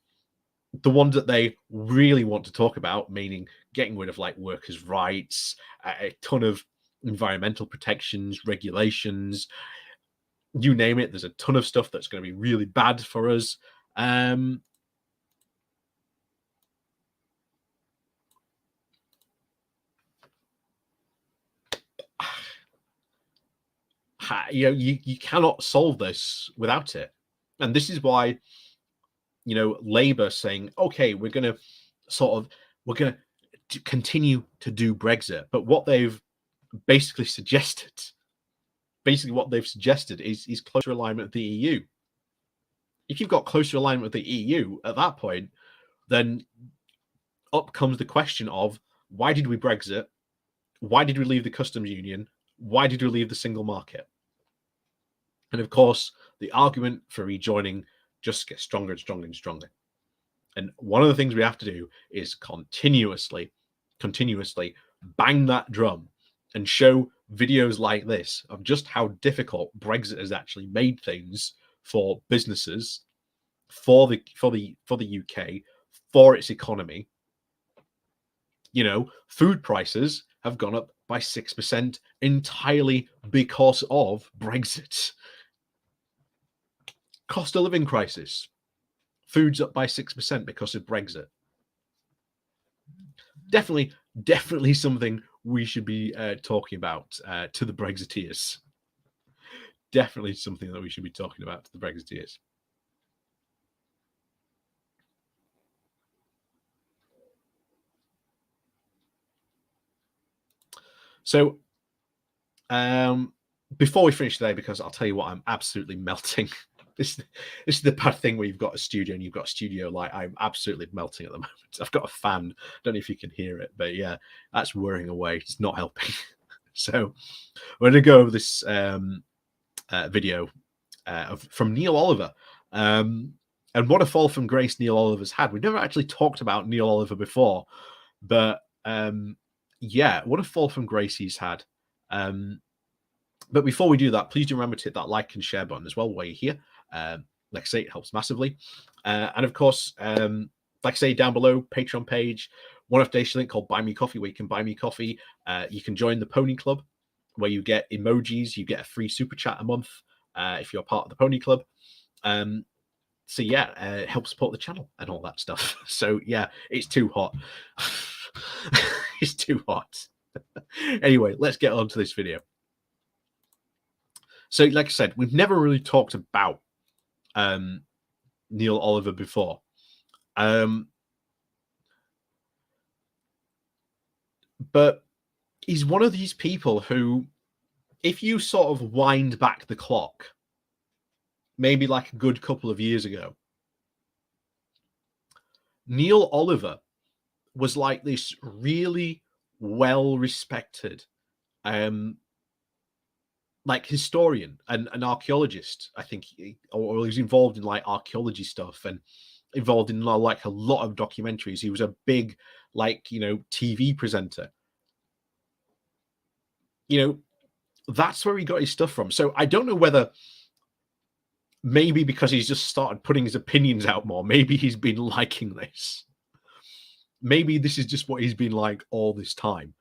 the ones that they really want to talk about, meaning getting rid of like workers' rights, a ton of environmental protections, regulations, you name it. There's a ton of stuff that's going to be really bad for us. You cannot solve this without it. And this is why, Labour saying, okay, we're going to continue to do Brexit. But what they've basically suggested is closer alignment with the EU. If you've got closer alignment with the EU at that point, then up comes the question of, why did we Brexit? Why did we leave the customs union? Why did we leave the single market? And of course, the argument for rejoining just gets stronger and stronger and stronger. And one of the things we have to do is continuously bang that drum and show videos like this of just how difficult Brexit has actually made things for businesses, for the UK, for its economy. Food prices have gone up by 6% entirely because of Brexit. Cost of living crisis. Food's up by 6% because of Brexit. Definitely something we should be talking about to the Brexiteers. Definitely something that we should be talking about to the Brexiteers. So, before we finish today, because I'll tell you what, I'm absolutely melting. This is the bad thing where you've got a studio and you've got a studio light. I'm absolutely melting at the moment. I've got a fan. Don't know if you can hear it, but yeah, that's whirring away. It's not helping. So we're going to go over this video from Neil Oliver. And what a fall from grace Neil Oliver's had. We've never actually talked about Neil Oliver before, but yeah, what a fall from grace he's had. But before we do that, please do remember to hit that like and share button as well while you're here. Like I say, it helps massively. And of course, like I say, down below, Patreon page, one of today's link called Buy Me Coffee, where you can buy me coffee. You can join the Pony Club, where you get emojis, you get a free super chat a month if you're part of the Pony Club. So yeah, help support the channel and all that stuff. So yeah, it's too hot. It's too hot. Anyway, let's get on to this video. So, like I said, we've never really talked about Neil Oliver before. But he's one of these people who, if you sort of wind back the clock, maybe like a good couple of years ago, Neil Oliver was like this really well-respected like historian and an archaeologist. I think or he was involved in like archaeology stuff and involved in like a lot of documentaries. He was a big like, you know, TV presenter. You know, that's where he got his stuff from. So I don't know whether maybe because he's just started putting his opinions out more, maybe he's been liking this. Maybe this is just what he's been like all this time.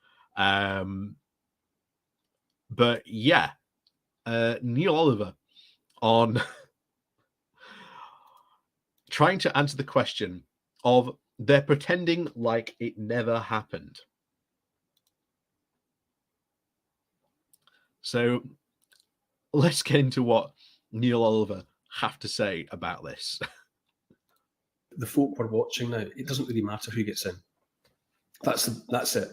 But yeah, Neil Oliver on trying to answer the question of they're pretending like it never happened. So let's get into what Neil Oliver have to say about this. The folk we're watching now, it doesn't really matter who gets in. That's it.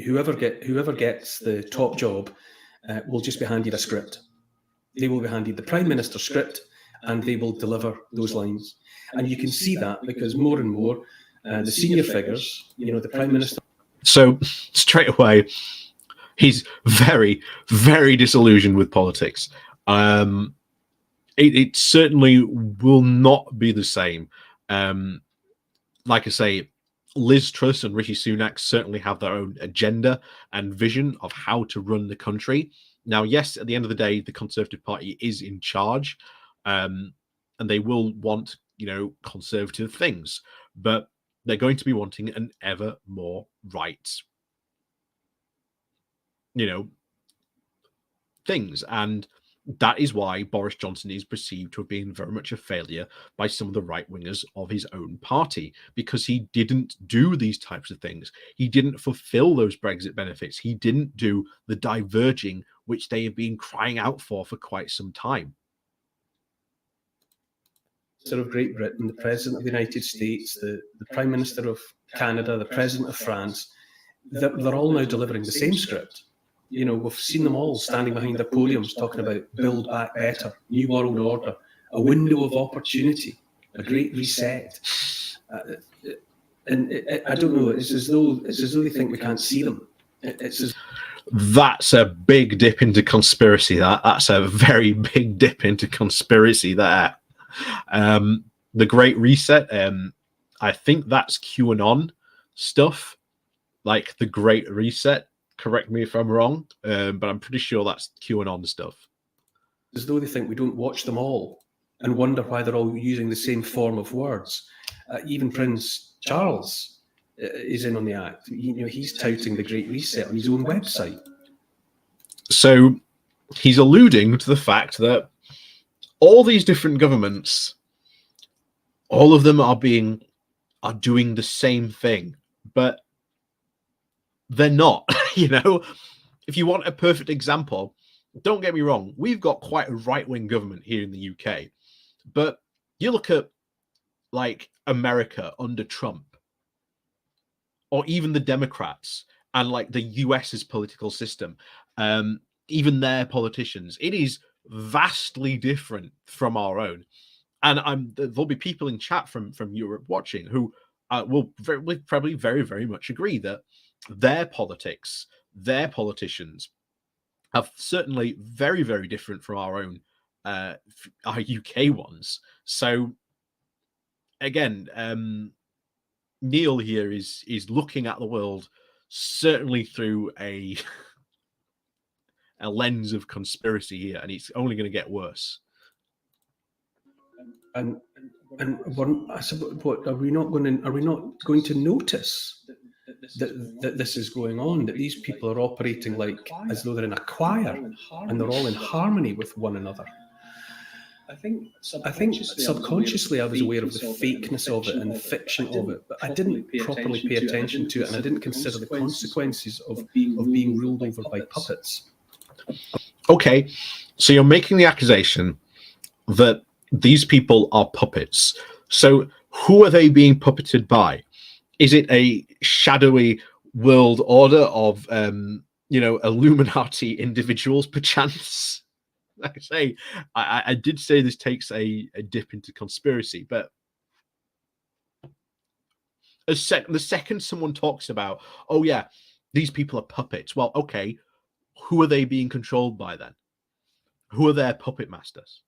Whoever gets the top job will just be handed a script. They will be handed the Prime Minister's script, and they will deliver those lines. And you can see that because more and more the senior figures, you know, the Prime Minister. So straight away, he's very, very disillusioned with politics. It certainly will not be the same. Like I say, Liz Truss and Rishi Sunak certainly have their own agenda and vision of how to run the country. Now, yes, at the end of the day, the Conservative Party is in charge, and they will want, you know, conservative things, but they're going to be wanting an ever more right, you know, things. And that is why Boris Johnson is perceived to have been very much a failure by some of the right-wingers of his own party, because he didn't do these types of things. He didn't fulfill those Brexit benefits. He didn't do the diverging which they have been crying out for quite some time. Of Great Britain, the President of the United States, the Prime Minister of Canada, the President of France, they're all now delivering the same script. You know, we've seen them all standing behind their podiums talking about Build Back Better, New World Order, a window of opportunity, a great reset. And I don't know, it's as though they think we can't see them. That's a big dip into conspiracy. That's a very big dip into conspiracy there. The Great Reset, I think that's QAnon stuff, like the Great Reset. Correct me if I'm wrong, but I'm pretty sure that's QAnon stuff. As though they think we don't watch them all and wonder why they're all using the same form of words. Even Prince Charles is in on the act. You know, he's touting the Great Reset on his own website. So he's alluding to the fact that all these different governments, all of them are doing the same thing, but they're not. You know, if you want a perfect example, don't get me wrong, we've got quite a right-wing government here in the UK, but you look at like America under Trump, or even the Democrats and like the US's political system, even their politicians, it is vastly different from our own. And there'll be people in chat from Europe watching who will probably very, very much agree that their politics, their politicians are certainly very, very different from our own, our UK ones. So again, Neil here is looking at the world certainly through a a lens of conspiracy here, and it's only going to get worse. And I suppose, what are we not going to notice that this is going on? That these people are operating like as though they're in a choir and they're all in harmony with one another. I think subconsciously I was aware of the fakeness of it and the fiction of it, but I didn't properly pay attention to it, and I didn't consider the consequences of being ruled over by puppets. Okay, so you're making the accusation that these people are puppets. So who are they being puppeted by? Is it a shadowy world order of, Illuminati individuals, perchance? Like I say, I did say this takes a dip into conspiracy, but the second someone talks about, oh yeah, these people are puppets, well, okay, who are they being controlled by then? Who are their puppet masters?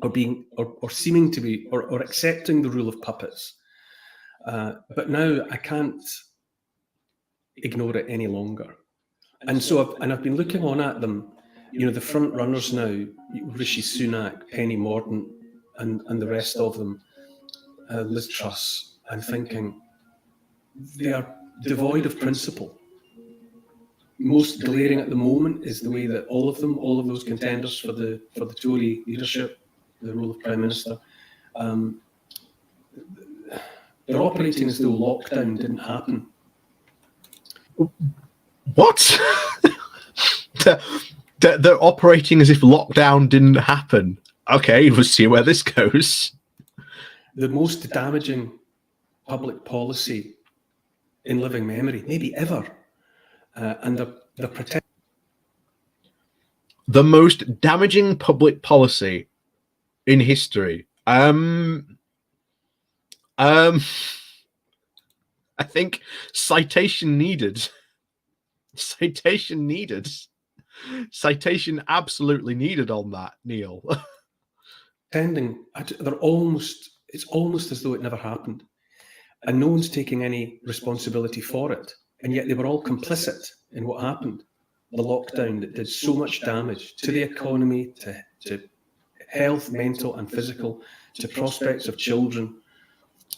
Or seeming to be, or accepting the rule of puppets. But now I can't ignore it any longer. And so I've been looking on at them, the front runners now, Rishi Sunak, Penny Mordaunt, and the rest of them, Liz Truss, and thinking they are devoid of principle. Most glaring at the moment is the way that all of those contenders for the Tory leadership, the role of Prime Minister, they're operating as though lockdown didn't happen. What? They're operating as if lockdown didn't happen. Okay, we'll see where this goes. The most damaging public policy in living memory, maybe ever, and they're protecting. The most damaging public policy in history. I think citation needed. Citation needed. Citation absolutely needed on that, Neil. It's almost as though it never happened, and no one's taking any responsibility for it, and yet they were all complicit in what happened. The lockdown that did so much damage to the economy, to health, mental and physical, to prospects of children,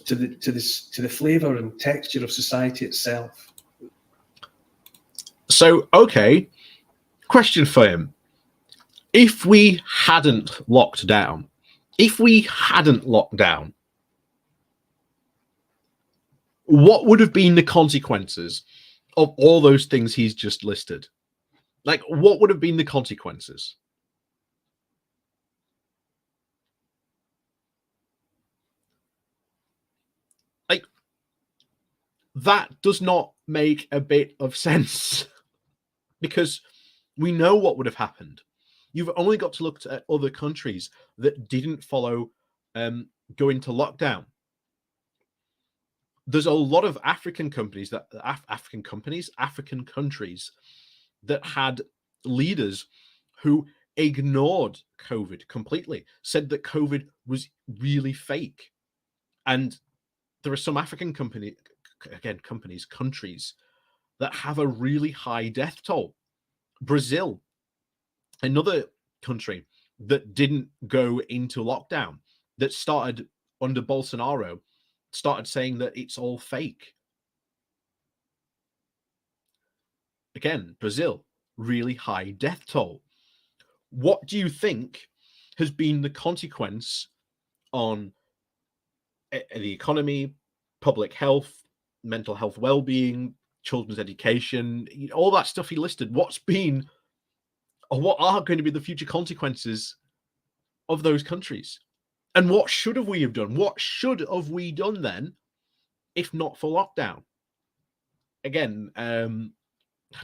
to the flavour and texture of society itself. So, okay, question for him. If we hadn't locked down, what would have been the consequences of all those things he's just listed? Like, what would have been the consequences? Like, that does not make a bit of sense because we know what would have happened. You've only got to look at other countries that didn't follow go into lockdown. There's a lot of African countries that had leaders who ignored COVID completely, said that COVID was really fake. And there are some African countries that have a really high death toll. Brazil, another country that didn't go into lockdown, that started under Bolsonaro, started saying that it's all fake. Again, Brazil, really high death toll. What do you think has been the consequence on the economy, public health, mental health well-being, children's education, all that stuff he listed? What are going to be the future consequences of those countries? And what should have we have done? What should have we done then, if not for lockdown? Again, I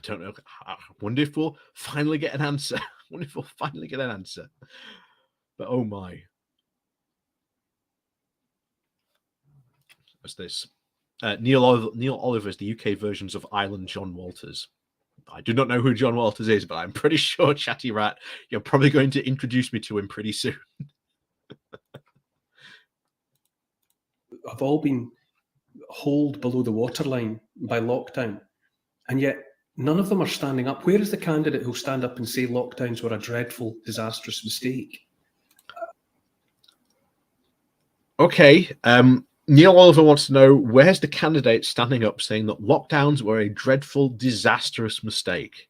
don't know. I wonder if we'll finally get an answer. But oh my. What's this? Neil Oliver is the UK versions of Island John Walters. I do not know who John Walters is, but I'm pretty sure, Chatty Rat, you're probably going to introduce me to him pretty soon. Have all been hauled below the waterline by lockdown, and yet None of them are standing up. Where is the candidate who'll stand up and say lockdowns were a dreadful, disastrous mistake? Okay. Neil Oliver wants to know, where's the candidate standing up saying that lockdowns were a dreadful, disastrous mistake?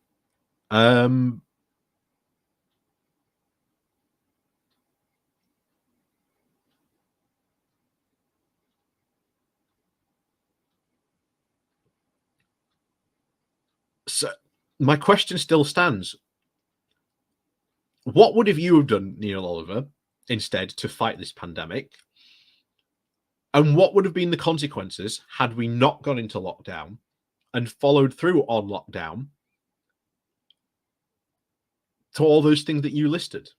So my question still stands. What would have you have done, Neil Oliver, instead to fight this pandemic? And what would have been the consequences had we not gone into lockdown and followed through on lockdown to all those things that you listed?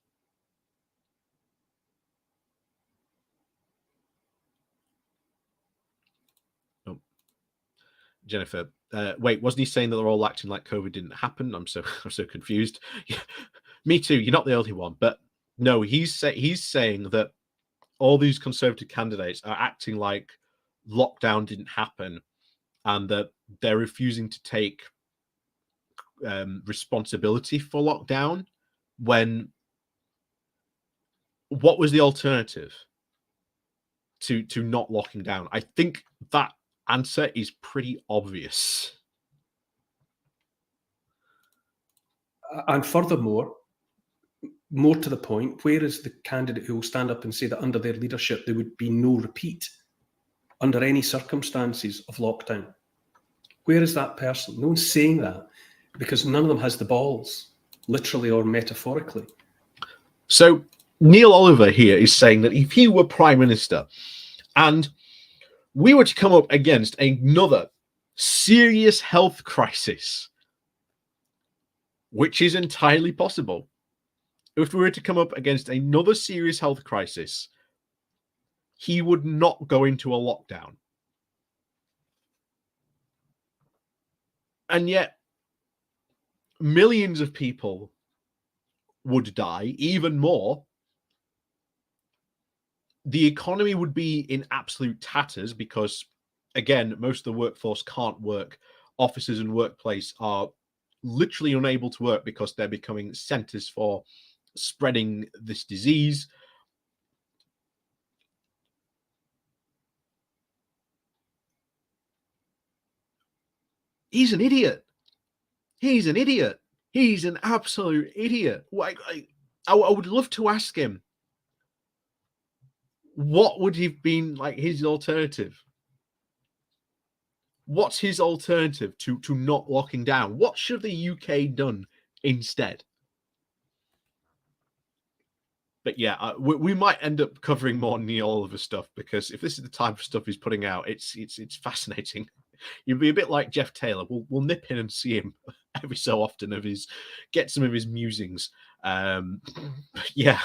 Oh, Jennifer, wait, wasn't he saying that they're all acting like COVID didn't happen? I'm so confused. Me too. You're not the only one, but no, he's saying that all these Conservative candidates are acting like lockdown didn't happen and that they're refusing to take responsibility for lockdown, when what was the alternative to not locking down? I think that answer is pretty obvious. And furthermore, more to the point, where is the candidate who will stand up and say that under their leadership there would be no repeat under any circumstances of lockdown? Where is that person? No one's saying that, because none of them has the balls, literally or metaphorically. So Neil Oliver here is saying that if he were Prime Minister and we were to come up against another serious health crisis, which is entirely possible, if we were to come up against another serious health crisis, he would not go into a lockdown. And yet, millions of people would die, even more. The economy would be in absolute tatters because, again, most of the workforce can't work. Offices and workplace are literally unable to work because they're becoming centers for spreading this disease. He's an idiot. He's an idiot. He's an absolute idiot. I would love to ask him, what would have been like his alternative? What's his alternative to not locking down? What should the UK done instead? But yeah, we might end up covering more Neil Oliver stuff, because if this is the type of stuff he's putting out, it's fascinating. You'd be a bit like Jeff Taylor. We'll nip in and see him every so often get some of his musings. Yeah,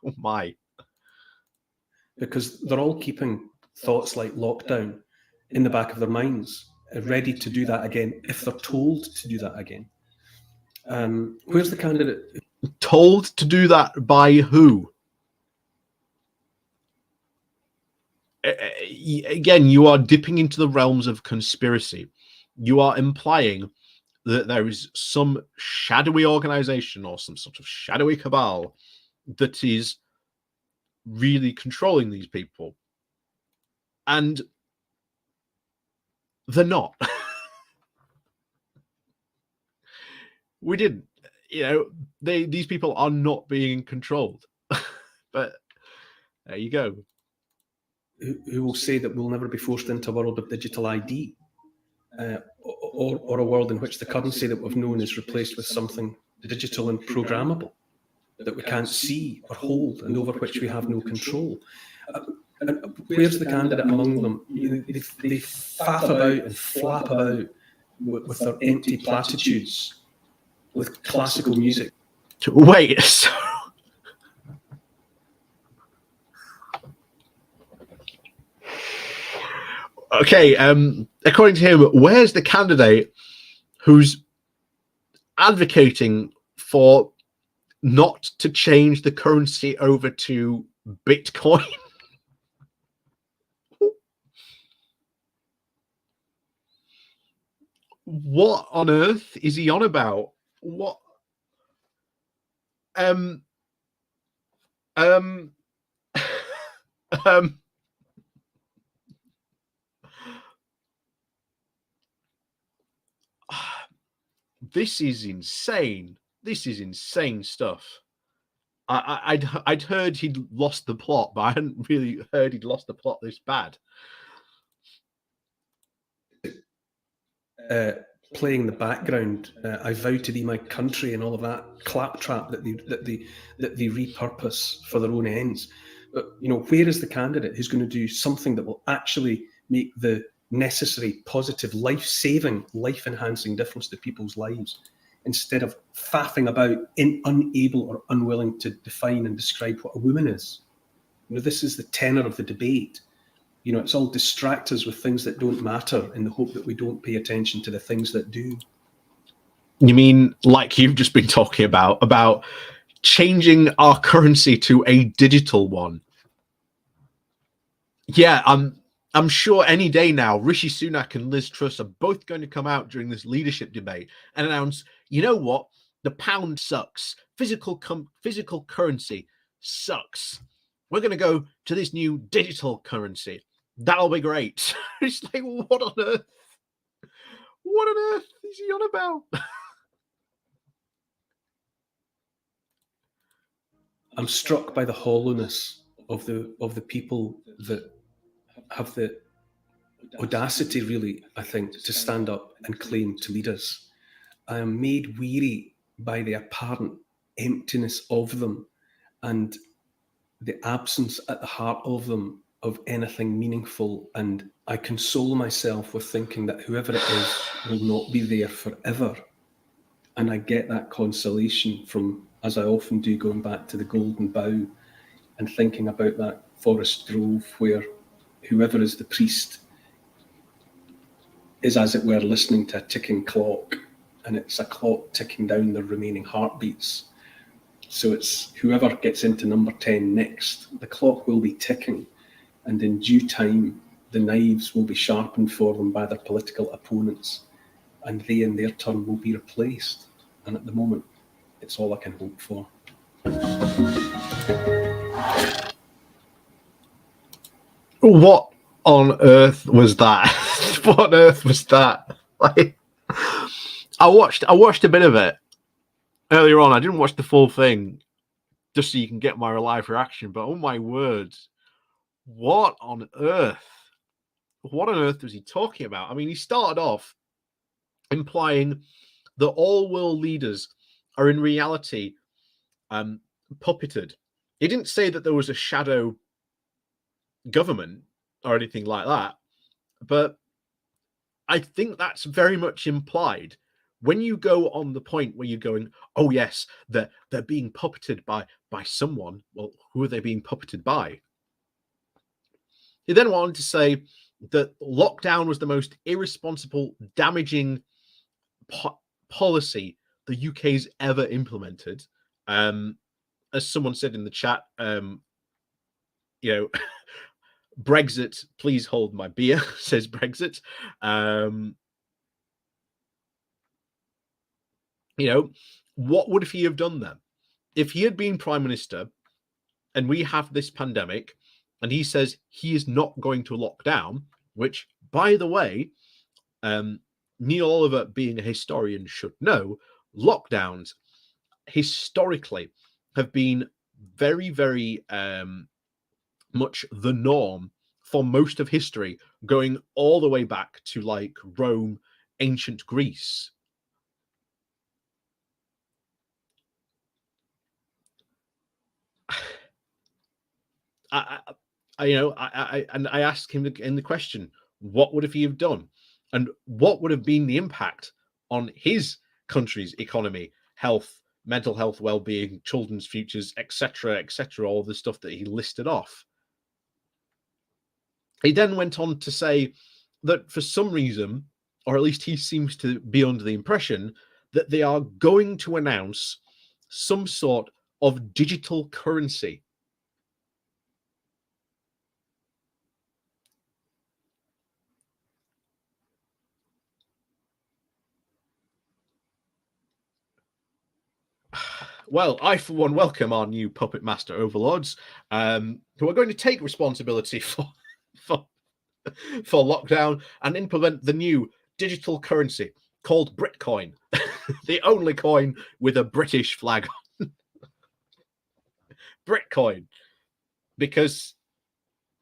oh my. Because they're all keeping thoughts like lockdown in the back of their minds, ready to do that again if they're told to do that again. Where's the candidate? Told to do that by who? Again, you are dipping into the realms of conspiracy. You are implying that there is some shadowy organization or some sort of shadowy cabal that is really controlling these people. And they're not. We didn't. These people are not being controlled. But there you go. Who will say that we'll never be forced into a world of digital ID, or a world in which the currency that we've known is replaced with something digital and programmable that we can't see or hold and over which we have no control. And where's the candidate among them? They faff about and flap about with their empty platitudes, with classical music. Wait, so okay, according to him, where's the candidate who's advocating for not to change the currency over to Bitcoin? What on earth is he on about? What? Um. Um. um. This is insane. This is insane stuff. I'd heard he'd lost the plot, but I hadn't really heard he'd lost the plot this bad. Playing the background, I vow to thee my country, and all of that claptrap that they repurpose for their own ends. But where is the candidate who's going to do something that will actually make the necessary, positive, life-saving, life-enhancing difference to people's lives, instead of faffing about, unable or unwilling to define and describe what a woman is? This is the tenor of the debate. It's all distract us with things that don't matter in the hope that we don't pay attention to the things that do. You mean like you've just been talking about changing our currency to a digital one? Yeah, I'm sure any day now, Rishi Sunak and Liz Truss are both going to come out during this leadership debate and announce, you know what? The pound sucks. Physical currency sucks. We're going to go to this new digital currency. That'll be great. It's like, what on earth? What on earth is he on about? I'm struck by the hollowness of the people that have the audacity, really, I think, to stand up and claim to lead us. I am made weary by the apparent emptiness of them and the absence at the heart of them of anything meaningful. And I console myself with thinking that whoever it is will not be there forever. And I get that consolation from, as I often do, going back to the Golden Bough and thinking about that forest grove where whoever is the priest is, as it were, listening to a ticking clock, and it's a clock ticking down the remaining heartbeats. So it's whoever gets into number 10 next, the clock will be ticking, and in due time, the knives will be sharpened for them by their political opponents, and they in their turn will be replaced. And at the moment, it's all I can hope for. What on earth was that? What on earth was that? Like, I watched a bit of it earlier on. I didn't watch the full thing just so you can get my live reaction, but oh my words, what on earth? What on earth was he talking about? I mean, he started off implying that all world leaders are in reality puppeted. He didn't say that there was a shadow government or anything like that, but I think that's very much implied when you go on the point where you're going, oh yes, they're being puppeted by someone. Well, who are they being puppeted by? He then went on to say that lockdown was the most irresponsible, damaging policy the UK's ever implemented. As someone said in the chat, Brexit, please hold my beer, says Brexit. What would he have done then? If he had been Prime Minister and we have this pandemic and he says he is not going to lock down, which, by the way, Neil Oliver, being a historian, should know, lockdowns historically have been very, very much the norm for most of history, going all the way back to like Rome, ancient Greece. I asked him in the question, what would he have done, and what would have been the impact on his country's economy, health, mental health, well-being, children's futures, etc., all the stuff that he listed off. He then went on to say that for some reason, or at least he seems to be under the impression, that they are going to announce some sort of digital currency. Well, I, for one, welcome our new puppet master overlords, who are going to take responsibility for lockdown and implement the new digital currency called Britcoin, the only coin with a British flag on. Britcoin, because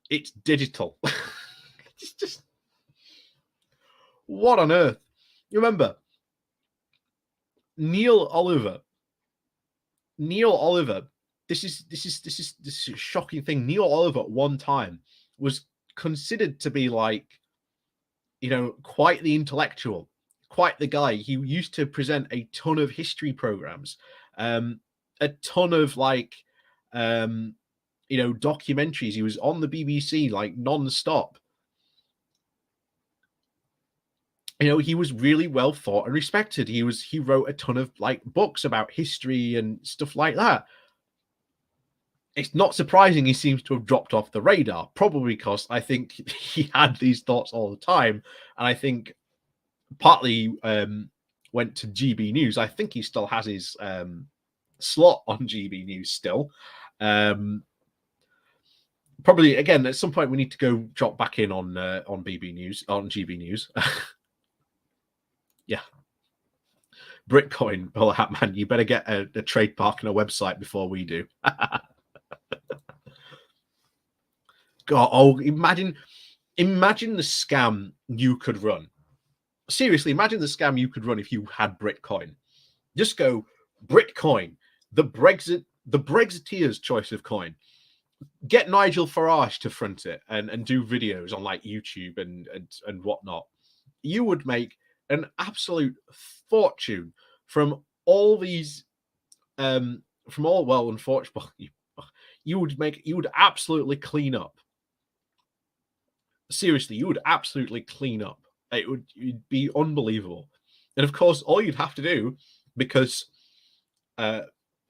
it's digital. It's just, what on earth? You remember Neil Oliver. This is a shocking thing. Neil Oliver at one time was considered to be like, quite the intellectual, quite the guy. He used to present a ton of history programs, a ton of documentaries. He was on the BBC like non-stop. He was really well thought and respected. He wrote a ton of books about history and stuff like that. It's not surprising he seems to have dropped off the radar, probably because I think he had these thoughts all the time. And I think partly went to GB News. I think he still has his slot on GB News still. Probably, again, at some point we need to go drop back in on GB News. Yeah. Britcoin, Bella Hatman, you better get a trademark and a website before we do. God, imagine the scam you could run. Seriously, imagine the scam you could run if you had Britcoin. Just go Britcoin, the Brexiteers' choice of coin. Get Nigel Farage to front it and do videos on YouTube and whatnot. You would make an absolute fortune from all these unfortunately, you would absolutely clean up. Seriously, you would absolutely clean up. It'd be unbelievable. And of course, all you'd have to do, because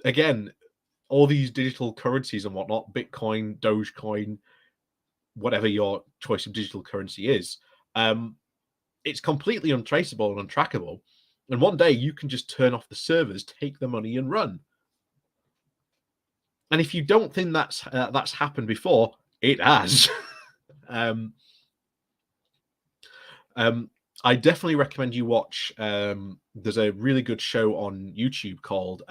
again, all these digital currencies and whatnot, Bitcoin, Dogecoin, whatever your choice of digital currency is, it's completely untraceable and untrackable. And one day you can just turn off the servers, take the money, and run. And if you don't think that's happened before, it has. I definitely recommend you watch. There's a really good show on YouTube called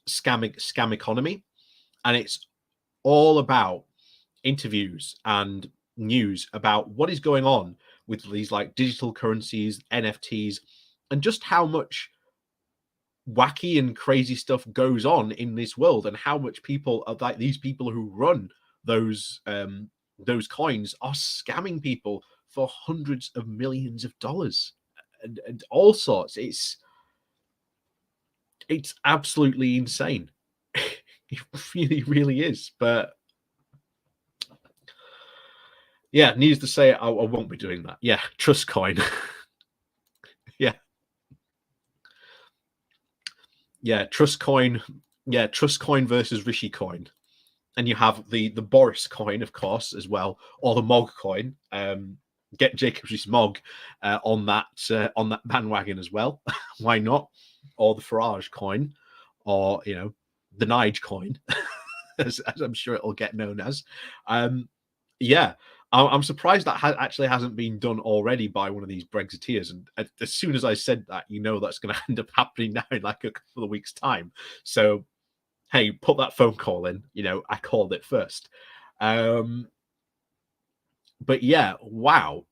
Scam Economy, and it's all about interviews and news about what is going on with these digital currencies, NFTs, and just how much wacky and crazy stuff goes on in this world, and how much people are these people who run those coins are scamming people for hundreds of millions of dollars and all sorts. It's absolutely insane. It really, really is. But yeah, needs to say, I won't be doing that. Yeah, Truss coin. Yeah, Truss coin. Yeah, Truss coin versus Rishi coin. And you have the Boris coin, of course, as well, or the Mog coin. Get Jacobs' Mog on that bandwagon as well. Why not? Or the Farage coin, or the Nige coin, as I'm sure it'll get known as. Yeah, I'm surprised that actually hasn't been done already by one of these Brexiteers. And as soon as I said that, that's going to end up happening now in a couple of weeks' time. So, hey, put that phone call in. I called it first. But yeah, wow.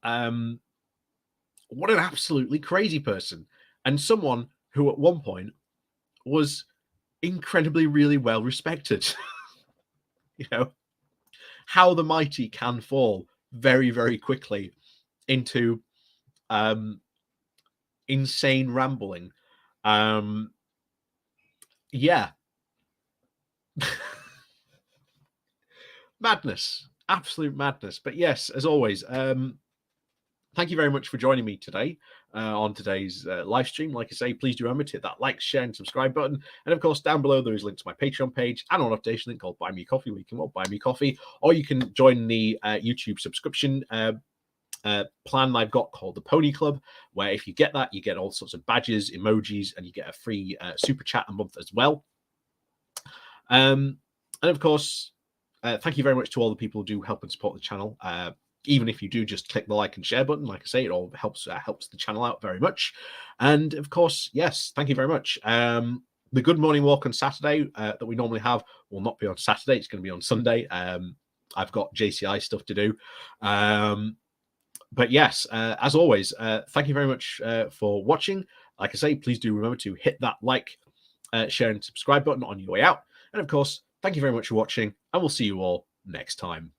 What an absolutely crazy person. And someone who at one point was incredibly, really well respected. How the mighty can fall very, very quickly into insane rambling. Yeah. Madness. Absolute madness. But yes, as always, thank you very much for joining me today on today's live stream. Like I say, please do remember to hit that like, share, and subscribe button. And of course, down below, there is a link to my Patreon page and an updation link called Buy Me Coffee, where you can buy me coffee, or you can join the YouTube subscription plan I've got called the Pony Club, where if you get that, you get all sorts of badges, emojis, and you get a free super chat a month as well. And of course, thank you very much to all the people who do help and support the channel. Even if you do just click the like and share button, like I say, it all helps the channel out very much. And of course, yes, thank you very much. The Good Morning Walk on Saturday that we normally have will not be on Saturday. It's going to be on Sunday. I've got JCI stuff to do. But yes, as always, thank you very much for watching. Like I say, please do remember to hit that like, share, and subscribe button on your way out. And of course, thank you very much for watching, and we'll see you all next time.